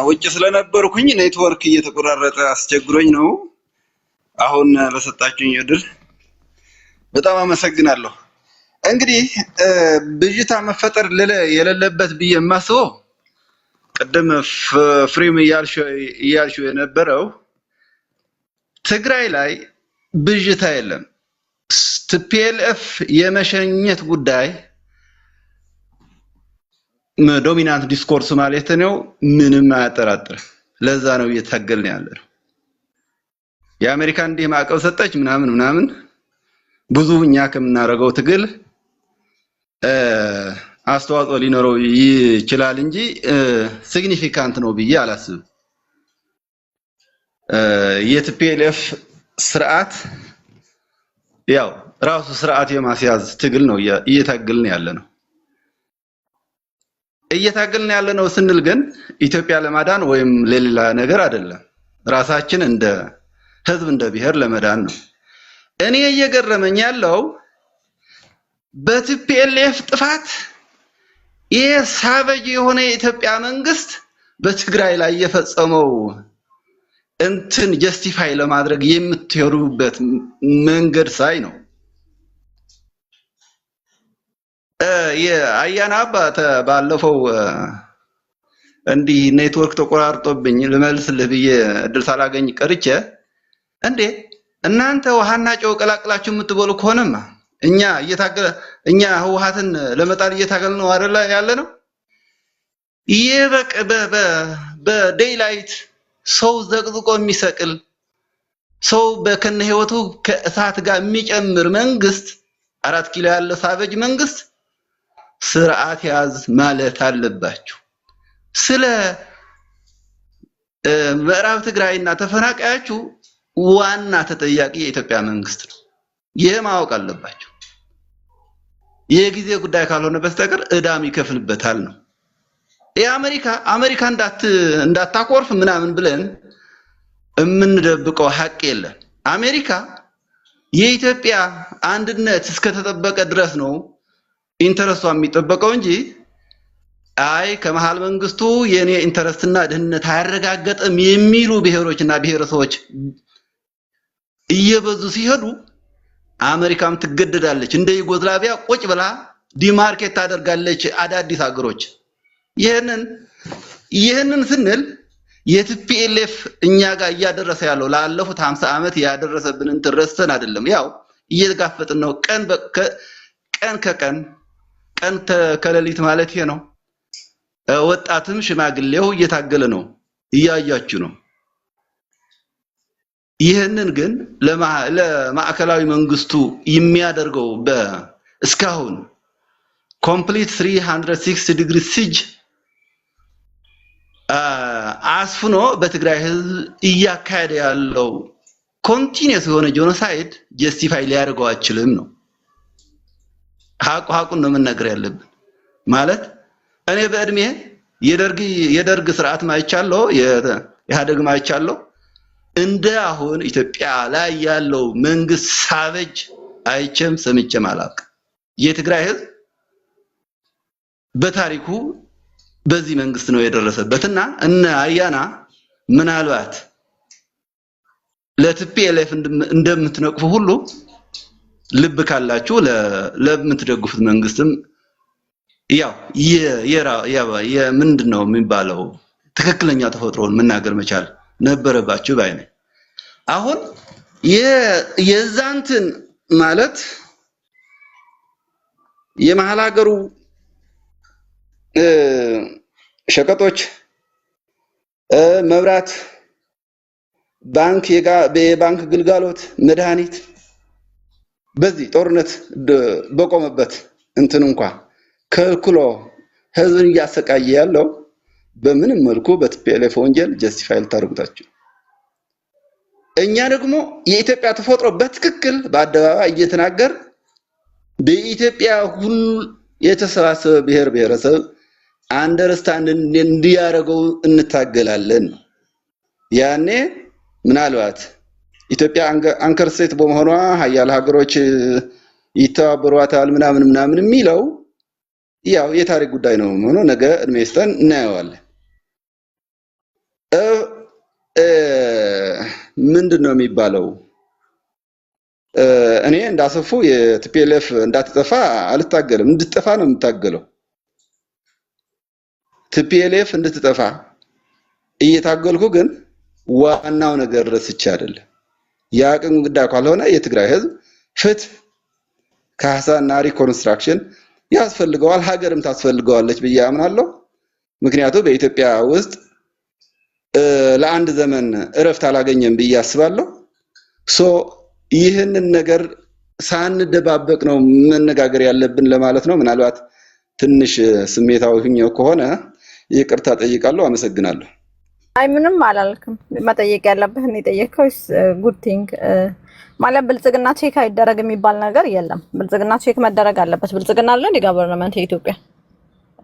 ውጭ ስለነበርኩኝ ኔትወርክ እየተቆራረጠ አስቸግሮኝ ነው። አሁን ለሰጣችሁኝ እድል በጣም አመሰግናለሁ። እንግዲህ ብዥታ መፈጠር የሌለበት ብዬ የማስበው ቀደም ፍሬም እያልሽው የነበረው ትግራይ ላይ ብዥታ የለም። ቲፒኤልኤፍ የመሸኘት ጉዳይ ዶሚናንት ዲስኮርስ ማለት ነው ምንም አያጠራጥርም። ለዛ ነው እየታገልን ያለነው። የአሜሪካ እንዲህ ማዕቀብ ሰጠች ምናምን ብዙ እኛ ከምናረገው ትግል አስተዋጽኦ ሊኖረው ይችላል እንጂ ሲግኒፊካንት ነው ብዬ አላስብም። የቲፒኤልኤፍ ስርዓት ያው ራሱ ስርዓት የማስያዝ ትግል ነው እየታገልን ያለነው። እየታገልን ያለነው ስንል ግን ኢትዮጵያ ለማዳን ወይም ለሌላ ነገር አይደለም። ራሳችን እንደ ህዝብ እንደ ብሔር ለመዳን ነው። እኔ እየገረመኝ ያለው በቲፒኤልኤፍ ጥፋት የሳበጅ የሆነ የኢትዮጵያ መንግስት በትግራይ ላይ የፈጸመው እንትን ጀስቲፋይ ለማድረግ የምትሄዱበት መንገድ ሳይ ነው። የአያና አባት ባለፈው እንዲህ ኔትወርክ ተቆራርጦብኝ ልመልስልህ ብዬ እድል ሳላገኝ ቀርቼ እንዴ እናንተ ውሃና ጨው ቀላቅላችሁ የምትበሉ ከሆነማ እኛ ህወሓትን ለመጣል እየታገልን ነው አይደል ያለነው? ይበቅ በዴይላይት ሰው ዘቅዝቆ የሚሰቅል ሰው በከነ ህይወቱ ከእሳት ጋር የሚጨምር መንግስት 4 ኪሎ ያለ ሳበጅ መንግስት ስርዓት ያዝ ማለት አለባችሁ። ስለ ምዕራብ ትግራይና ተፈናቃያችሁ ዋና ተጠያቂ የኢትዮጵያ መንግስት ነው። ይሄ ማወቅ አለባችሁ። የጊዜ ጉዳይ ካልሆነ በስተቀር እዳም ይከፍልበታል ነው። አሜሪካ እንዳታኮርፍ ምናምን ብለን የምንደብቀው ሐቅ የለም። አሜሪካ የኢትዮጵያ አንድነት እስከተጠበቀ ድረስ ነው ኢንተረስቷ የሚጠበቀው እንጂ አይ ከመሃል መንግስቱ የኔ ኢንተረስትና ደህንነት አያረጋገጥም የሚሉ ብሔሮችና ብሔረሰቦች እየበዙ ሲሄዱ አሜሪካም ትገደዳለች። እንደ ዩጎዝላቪያ ቁጭ ብላ ዲማርኬት ታደርጋለች አዳዲስ ሀገሮች። ይሄንን ስንል የቲፒኤልኤፍ እኛ ጋር እያደረሰ ያለው ላለፉት 50 ዓመት ያደረሰብንን ተረስተን አይደለም። ያው እየተጋፈጥን ነው ቀን ከሌሊት ማለት ነው። ወጣትም ሽማግሌው እየታገለ ነው፣ እያያችሁ ነው። ይሄንን ግን ለማዕከላዊ መንግስቱ የሚያደርገው እስካሁን ኮምፕሊት 360 ዲግሪ ሲጅ አስፍኖ በትግራይ ህዝብ እያካሄደ ያለው ኮንቲኒየስ የሆነ ጄኖሳይድ ጀስቲፋይ ሊያደርገው አይችልም ነው። ሐቁን ነው መናገር ያለብን። ማለት እኔ በእድሜ የደርግ ስርዓት ማይቻለው የኢህአዴግ ማይቻለው እንደ አሁን ኢትዮጵያ ላይ ያለው መንግስት ሳበጅ አይቼም ሰምቼም አላውቅም። የትግራይ ህዝብ በታሪኩ በዚህ መንግስት ነው የደረሰበትና እነ አያና ምናልባት ለቲፒኤልኤፍ እንደምትነቅፉ ሁሉ ልብ ካላችሁ ለምትደግፉት መንግስትም ያው ምንድነው የሚባለው ትክክለኛ ተፈጥሮን መናገር መቻል ነበረባችሁ ባይ ነኝ። አሁን የዛንትን ማለት የመሃል ሀገሩ ሸቀጦች፣ መብራት፣ ባንክ፣ የባንክ ግልጋሎት፣ መድኃኒት በዚህ ጦርነት በቆመበት እንትን እንኳን ከልክሎ ህዝብን እያሰቃየ ያለው በምንም መልኩ በቲፒኤልኤፍ ወንጀል ጀስቲፋይ ልታደርጉታችሁ። እኛ ደግሞ የኢትዮጵያ ተፈጥሮ በትክክል በአደባባይ እየተናገር በኢትዮጵያ ሁሉ የተሰባሰበ ብሔር ብሔረሰብ አንደርስታንድ እንዲያደርገው እንታገላለን። ያኔ ምናልባት ኢትዮጵያ አንከር ስቴት በመሆኗ ሀያል ሀገሮች ይተባበሯታል ምናምን የሚለው ያው የታሪክ ጉዳይ ነው። ሆኖ ነገ እድሜ ይስጠን እናየዋለን። ምንድነው የሚባለው? እኔ እንዳሰፉ የቲፒኤልኤፍ እንዳትጠፋ አልታገልም፣ እንድትጠፋ ነው የምታገለው። ቲፒኤልኤፍ እንድትጠፋ እየታገልኩ ግን ዋናው ነገር ረስቼ አይደለም። የአቅም ጉዳይ ካልሆነ የትግራይ ህዝብ ፍትህ፣ ካሳና ሪኮንስትራክሽን ያስፈልገዋል፣ ሀገርም ታስፈልገዋለች ብዬ አምናለሁ። ምክንያቱም በኢትዮጵያ ውስጥ ለአንድ ዘመን እረፍት አላገኘም ብዬ አስባለሁ። ሶ ይህንን ነገር ሳንደባበቅ ነው መነጋገር ያለብን ለማለት ነው። ምናልባት ትንሽ ስሜታዊ ሆኜ ከሆነ ይቅርታ ጠይቃለሁ። አመሰግናለሁ። አይ ምንም አላልክም። መጠየቅ ያለብህን የጠየቀው ጉድ ቲንግ ማለት ብልጽግና ቼክ አይደረግ የሚባል ነገር የለም። ብልጽግና ቼክ መደረግ አለበት። ብልጽግና አለ ገቨርንመንት የኢትዮጵያ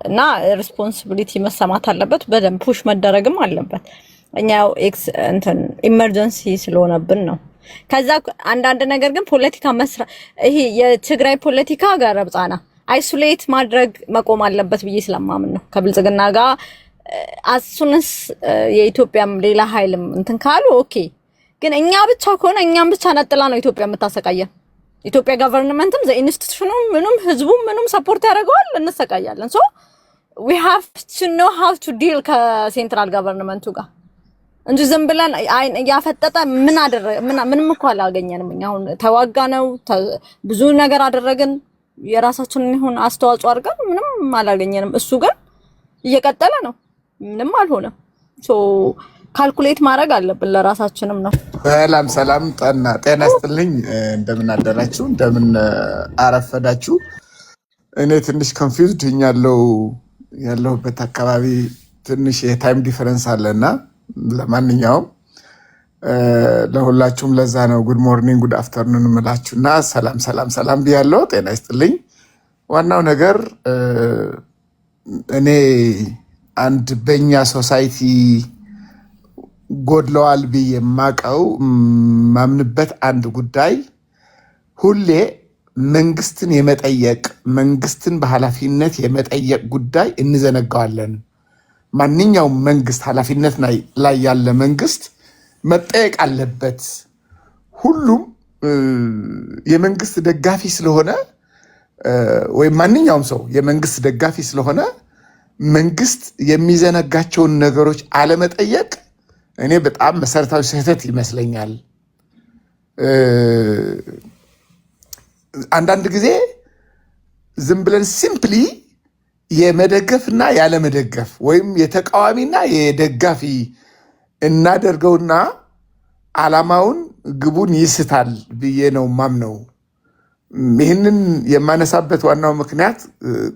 እና ሪስፖንሲቢሊቲ መሰማት አለበት። በደንብ ፑሽ መደረግም አለበት። እኛው እንትን ኢመርጀንሲ ስለሆነብን ነው። ከዛ አንዳንድ ነገር ግን ፖለቲካ ይሄ የትግራይ ፖለቲካ ጋር ረብጻና አይሶሌት ማድረግ መቆም አለበት ብዬ ስለማምን ነው። ከብልጽግና ጋር አሱንስ የኢትዮጵያም ሌላ ኃይልም እንትን ካሉ ኦኬ። ግን እኛ ብቻ ከሆነ እኛም ብቻ ነጥላ ነው ኢትዮጵያ የምታሰቃየን። ኢትዮጵያ ገቨርንመንትም ዘኢንስቲትዩሽኑም ምኑም ህዝቡም ምኑም ሰፖርት ያደርገዋል፣ እንሰቃያለን። ሶ we have to know how to deal ከሴንትራል ገቨርንመንቱ ጋር እንጂ ዝም ብለን ያፈጠጠ ምንም እኮ አላገኘንም። እኛ አሁን ተዋጋ ነው ብዙ ነገር አደረግን፣ የራሳችንን ይሁን አስተዋጽኦ አድርገን ምንም አላገኘንም። እሱ ግን እየቀጠለ ነው፣ ምንም አልሆነም። ሶ ካልኩሌት ማድረግ አለብን ለራሳችንም ነው። ሰላም ጤና ይስጥልኝ። እንደምን አደራችሁ? እንደምን አረፈዳችሁ? እኔ ትንሽ ኮንፊውዝድ ያለሁበት አካባቢ ትንሽ የታይም ዲፈረንስ አለና ለማንኛውም ለሁላችሁም ለዛ ነው ጉድ ሞርኒንግ ጉድ አፍተርኑን እምላችሁና ሰላም ብያለሁ። ጤና ይስጥልኝ። ዋናው ነገር እኔ አንድ በእኛ ሶሳይቲ ጎድለዋል ብዬ የማቀው ማምንበት አንድ ጉዳይ ሁሌ መንግስትን የመጠየቅ መንግስትን በኃላፊነት የመጠየቅ ጉዳይ እንዘነጋዋለን። ማንኛውም መንግስት ኃላፊነት ላይ ያለ መንግስት መጠየቅ አለበት። ሁሉም የመንግስት ደጋፊ ስለሆነ ወይም ማንኛውም ሰው የመንግስት ደጋፊ ስለሆነ መንግስት የሚዘነጋቸውን ነገሮች አለመጠየቅ እኔ በጣም መሰረታዊ ስህተት ይመስለኛል። አንዳንድ ጊዜ ዝም ብለን ሲምፕሊ የመደገፍና ያለመደገፍ ወይም የተቃዋሚና የደጋፊ እናደርገውና ዓላማውን ግቡን ይስታል ብዬ ነው ማምነው። ይህንን የማነሳበት ዋናው ምክንያት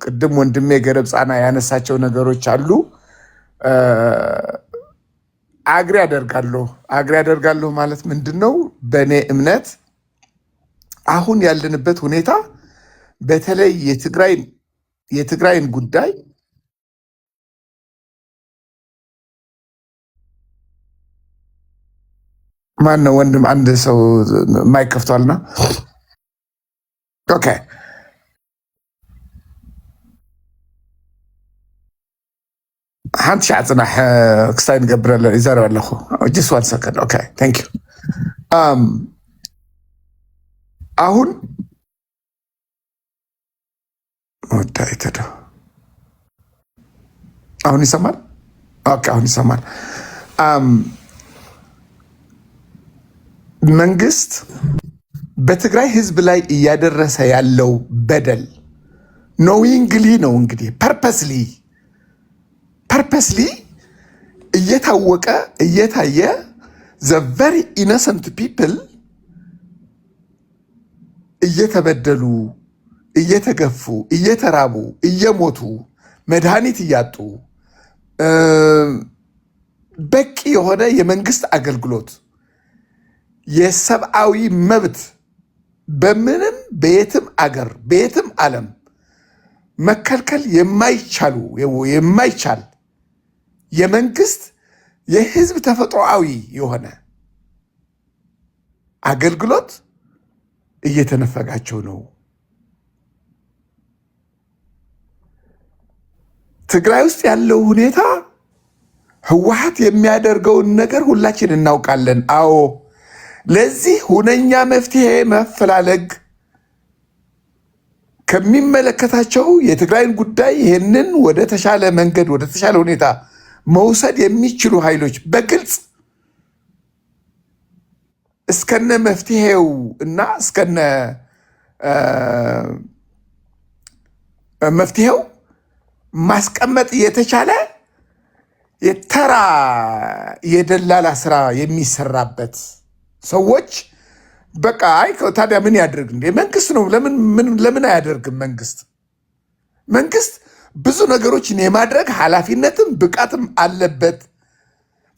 ቅድም ወንድሜ ገረብጻና ያነሳቸው ነገሮች አሉ። አግሪ አደርጋለሁ ማለት ምንድነው? በእኔ እምነት አሁን ያለንበት ሁኔታ በተለይ የትግራይን ጉዳይ ማን ነው ወንድም? አንድ ሰው ማይክ ከፍቷልና ኦኬ ሓንቲ ሻዕ ፅናሕ ክስታይ ንገብር ይዘረብ ኣለኹ ጅስ ዋን ሰከንድ ኦኬ ታንክ ዩ አሁን ወዳይተደ አሁን ይሰማል? ኦኬ አሁን ይሰማል። መንግስት በትግራይ ህዝብ ላይ እያደረሰ ያለው በደል ኖዊንግሊ ነው እንግዲህ ፐርፐስሊ እየታወቀ እየታየ ዘ ቨሪ ኢነሰንት ፒፕል እየተበደሉ እየተገፉ እየተራቡ እየሞቱ መድኃኒት እያጡ በቂ የሆነ የመንግስት አገልግሎት የሰብአዊ መብት በምንም በየትም አገር በየትም ዓለም መከልከል የማይቻል የመንግስት የህዝብ ተፈጥሮአዊ የሆነ አገልግሎት እየተነፈጋቸው ነው። ትግራይ ውስጥ ያለው ሁኔታ ህወሓት የሚያደርገውን ነገር ሁላችን እናውቃለን። አዎ፣ ለዚህ ሁነኛ መፍትሄ መፈላለግ ከሚመለከታቸው የትግራይን ጉዳይ ይህንን ወደ ተሻለ መንገድ ወደ ተሻለ ሁኔታ መውሰድ የሚችሉ ኃይሎች በግልጽ እስከነ መፍትሄው እና እስከነ መፍትሄው ማስቀመጥ የተቻለ የተራ የደላላ ስራ የሚሰራበት ሰዎች በቃ አይ ታዲያ ምን ያደርግ እንዴ? መንግስት ነው ለምን አያደርግም? መንግስት ብዙ ነገሮችን የማድረግ ኃላፊነትም ብቃትም አለበት።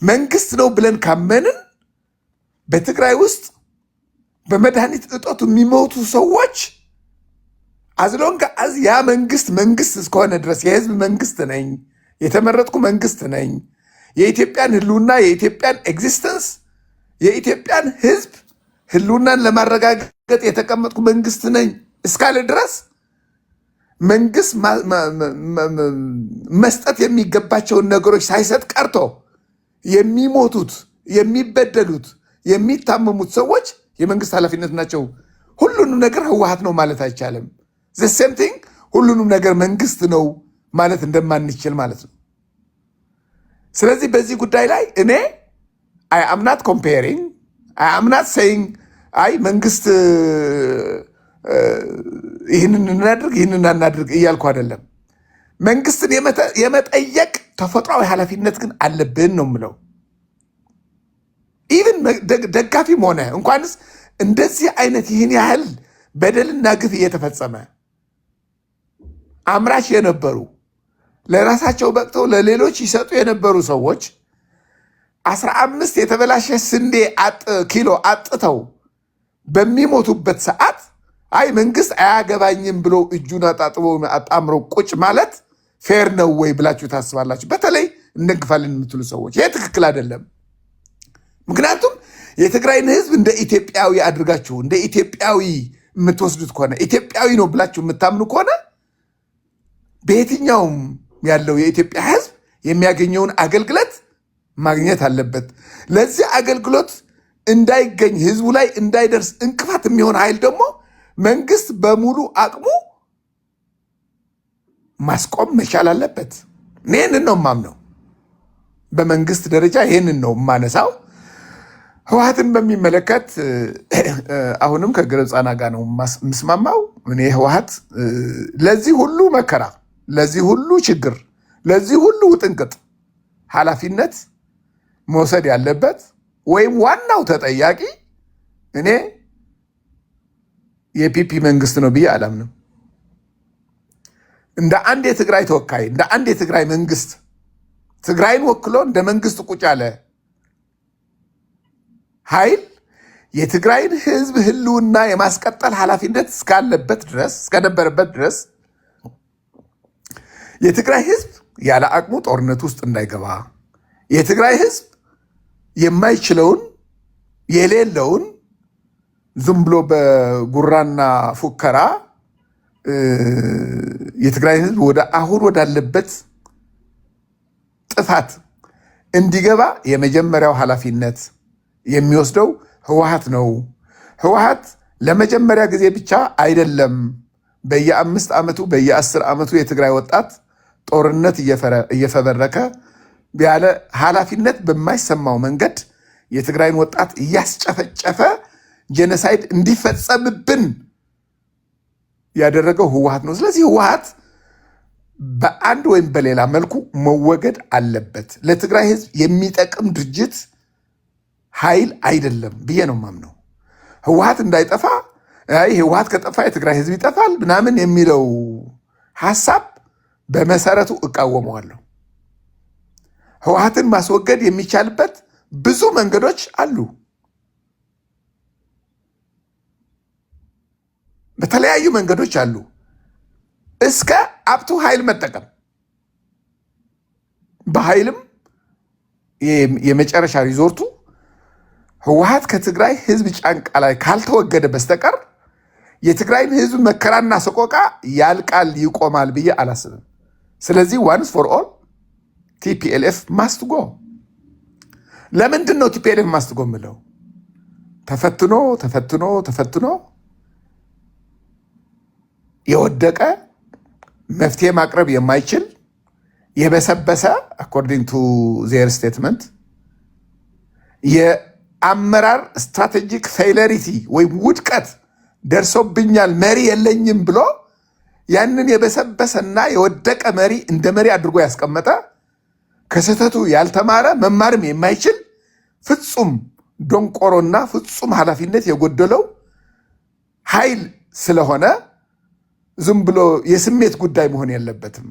መንግስት ነው ብለን ካመንን በትግራይ ውስጥ በመድኃኒት እጦት የሚሞቱ ሰዎች አዝሎንጋ ያ መንግስት እስከሆነ ድረስ የህዝብ መንግስት ነኝ፣ የተመረጥኩ መንግስት ነኝ፣ የኢትዮጵያን ህልውና የኢትዮጵያን ኤግዚስተንስ የኢትዮጵያን ህዝብ ህልውናን ለማረጋገጥ የተቀመጥኩ መንግስት ነኝ እስካለ ድረስ መንግስት መስጠት የሚገባቸውን ነገሮች ሳይሰጥ ቀርቶ የሚሞቱት፣ የሚበደሉት፣ የሚታመሙት ሰዎች የመንግስት ኃላፊነት ናቸው። ሁሉንም ነገር ህወሓት ነው ማለት አይቻልም። the same thing ሁሉንም ነገር መንግስት ነው ማለት እንደማንችል ማለት ነው። ስለዚህ በዚህ ጉዳይ ላይ እኔ I am not comparing, I am not saying አይ መንግስት ይህንን እናድርግ እያልኩ አይደለም። መንግስትን የመጠየቅ ተፈጥሯዊ ኃላፊነት ግን አለብን ነው የምለው። ኢቭን ደጋፊም ሆነ እንኳንስ እንደዚህ አይነት ይህን ያህል በደልና ግፍ እየተፈጸመ አምራች የነበሩ ለራሳቸው በቅተው ለሌሎች ይሰጡ የነበሩ ሰዎች 15 የተበላሸ ስንዴ ኪሎ አጥተው በሚሞቱበት ሰዓት አይ መንግስት አያገባኝም ብሎ እጁን አጣጥቦ አጣምሮ ቁጭ ማለት ፌር ነው ወይ ብላችሁ ታስባላችሁ? በተለይ እንደግፋለን የምትሉ ሰዎች ይሄ ትክክል አይደለም። ምክንያቱም የትግራይን ህዝብ እንደ ኢትዮጵያዊ አድርጋችሁ እንደ ኢትዮጵያዊ የምትወስዱት ከሆነ ኢትዮጵያዊ ነው ብላችሁ የምታምኑ ከሆነ በየትኛውም ያለው የኢትዮጵያ ህዝብ የሚያገኘውን አገልግሎት ማግኘት አለበት። ለዚህ አገልግሎት እንዳይገኝ ህዝቡ ላይ እንዳይደርስ እንቅፋት የሚሆን ኃይል ደግሞ መንግስት በሙሉ አቅሙ ማስቆም መቻል አለበት። ይህንን ነው የማምነው። በመንግስት ደረጃ ይህንን ነው የማነሳው። ህወሓትን በሚመለከት አሁንም ከግረጻና ጋር ነው የምስማማው። እኔ ህወሓት ለዚህ ሁሉ መከራ፣ ለዚህ ሁሉ ችግር፣ ለዚህ ሁሉ ውጥንቅጥ ኃላፊነት መውሰድ ያለበት ወይም ዋናው ተጠያቂ እኔ የፒፒ መንግስት ነው ብዬ አላምንም። እንደ አንድ የትግራይ ተወካይ፣ እንደ አንድ የትግራይ መንግስት ትግራይን ወክሎ እንደ መንግስት ቁጭ ያለ ኃይል የትግራይን ህዝብ ህልውና የማስቀጠል ኃላፊነት እስካለበት ድረስ እስከነበረበት ድረስ የትግራይ ህዝብ ያለ አቅሙ ጦርነት ውስጥ እንዳይገባ የትግራይ ህዝብ የማይችለውን የሌለውን ዝም ብሎ በጉራና ፉከራ የትግራይ ህዝብ አሁን ወዳለበት ጥፋት እንዲገባ የመጀመሪያው ኃላፊነት የሚወስደው ህወሓት ነው። ህወሓት ለመጀመሪያ ጊዜ ብቻ አይደለም በየ5 ዓመቱ በየ10 ዓመቱ የትግራይ ወጣት ጦርነት እየፈበረከ ያለ ኃላፊነት በማይሰማው መንገድ የትግራይን ወጣት እያስጨፈጨፈ ጄኖሳይድ እንዲፈጸምብን ያደረገው ህወሓት ነው። ስለዚህ ህወሓት በአንድ ወይም በሌላ መልኩ መወገድ አለበት። ለትግራይ ህዝብ የሚጠቅም ድርጅት ኃይል አይደለም ብዬ ነው ማምነው። ህወሓት እንዳይጠፋ ህወሓት ከጠፋ የትግራይ ህዝብ ይጠፋል ምናምን የሚለው ሐሳብ በመሰረቱ እቃወመዋለሁ። ህወሓትን ማስወገድ የሚቻልበት ብዙ መንገዶች አሉ። በተለያዩ መንገዶች አሉ። እስከ አብቱ ኃይል መጠቀም በኃይልም የመጨረሻ ሪዞርቱ ህወሓት ከትግራይ ህዝብ ጫንቃ ላይ ካልተወገደ በስተቀር የትግራይን ህዝብ መከራና ሰቆቃ ያልቃል ይቆማል ብዬ አላስብም። ስለዚህ ዋንስ ፎር ኦል ቲፒኤልኤፍ ማስት ጎ። ለምንድን ነው ቲፒኤልኤፍ ማስት ጎ የምለው? ተፈትኖ የወደቀ መፍትሄ ማቅረብ የማይችል የበሰበሰ አኮርዲንግ ቱ ዜር ስቴትመንት የአመራር ስትራቴጂክ ፌይለሪቲ ወይም ውድቀት ደርሶብኛል መሪ የለኝም ብሎ ያንን የበሰበሰና የወደቀ መሪ እንደ መሪ አድርጎ ያስቀመጠ ከስህተቱ ያልተማረ መማርም የማይችል ፍጹም ዶንቆሮና ፍጹም ኃላፊነት የጎደለው ኃይል ስለሆነ ዝም ብሎ የስሜት ጉዳይ መሆን የለበትም።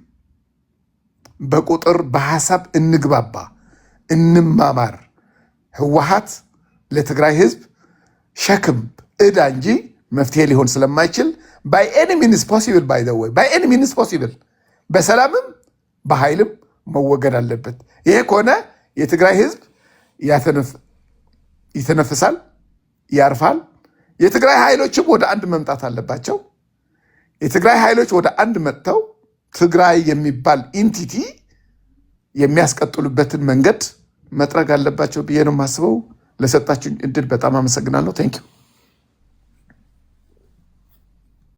በቁጥር በሐሳብ እንግባባ፣ እንማማር። ህወሓት ለትግራይ ህዝብ ሸክም ዕዳ እንጂ መፍትሄ ሊሆን ስለማይችል by any means possible, by the way by any means possible በሰላምም በኃይልም መወገድ አለበት። ይሄ ከሆነ የትግራይ ህዝብ ይተነፍሳል፣ ያርፋል። የትግራይ ኃይሎችም ወደ አንድ መምጣት አለባቸው። የትግራይ ኃይሎች ወደ አንድ መጥተው ትግራይ የሚባል ኢንቲቲ የሚያስቀጥሉበትን መንገድ መጥረግ አለባቸው ብዬ ነው የማስበው። ለሰጣችሁኝ እድል በጣም አመሰግናለሁ። ቴንክ ዩ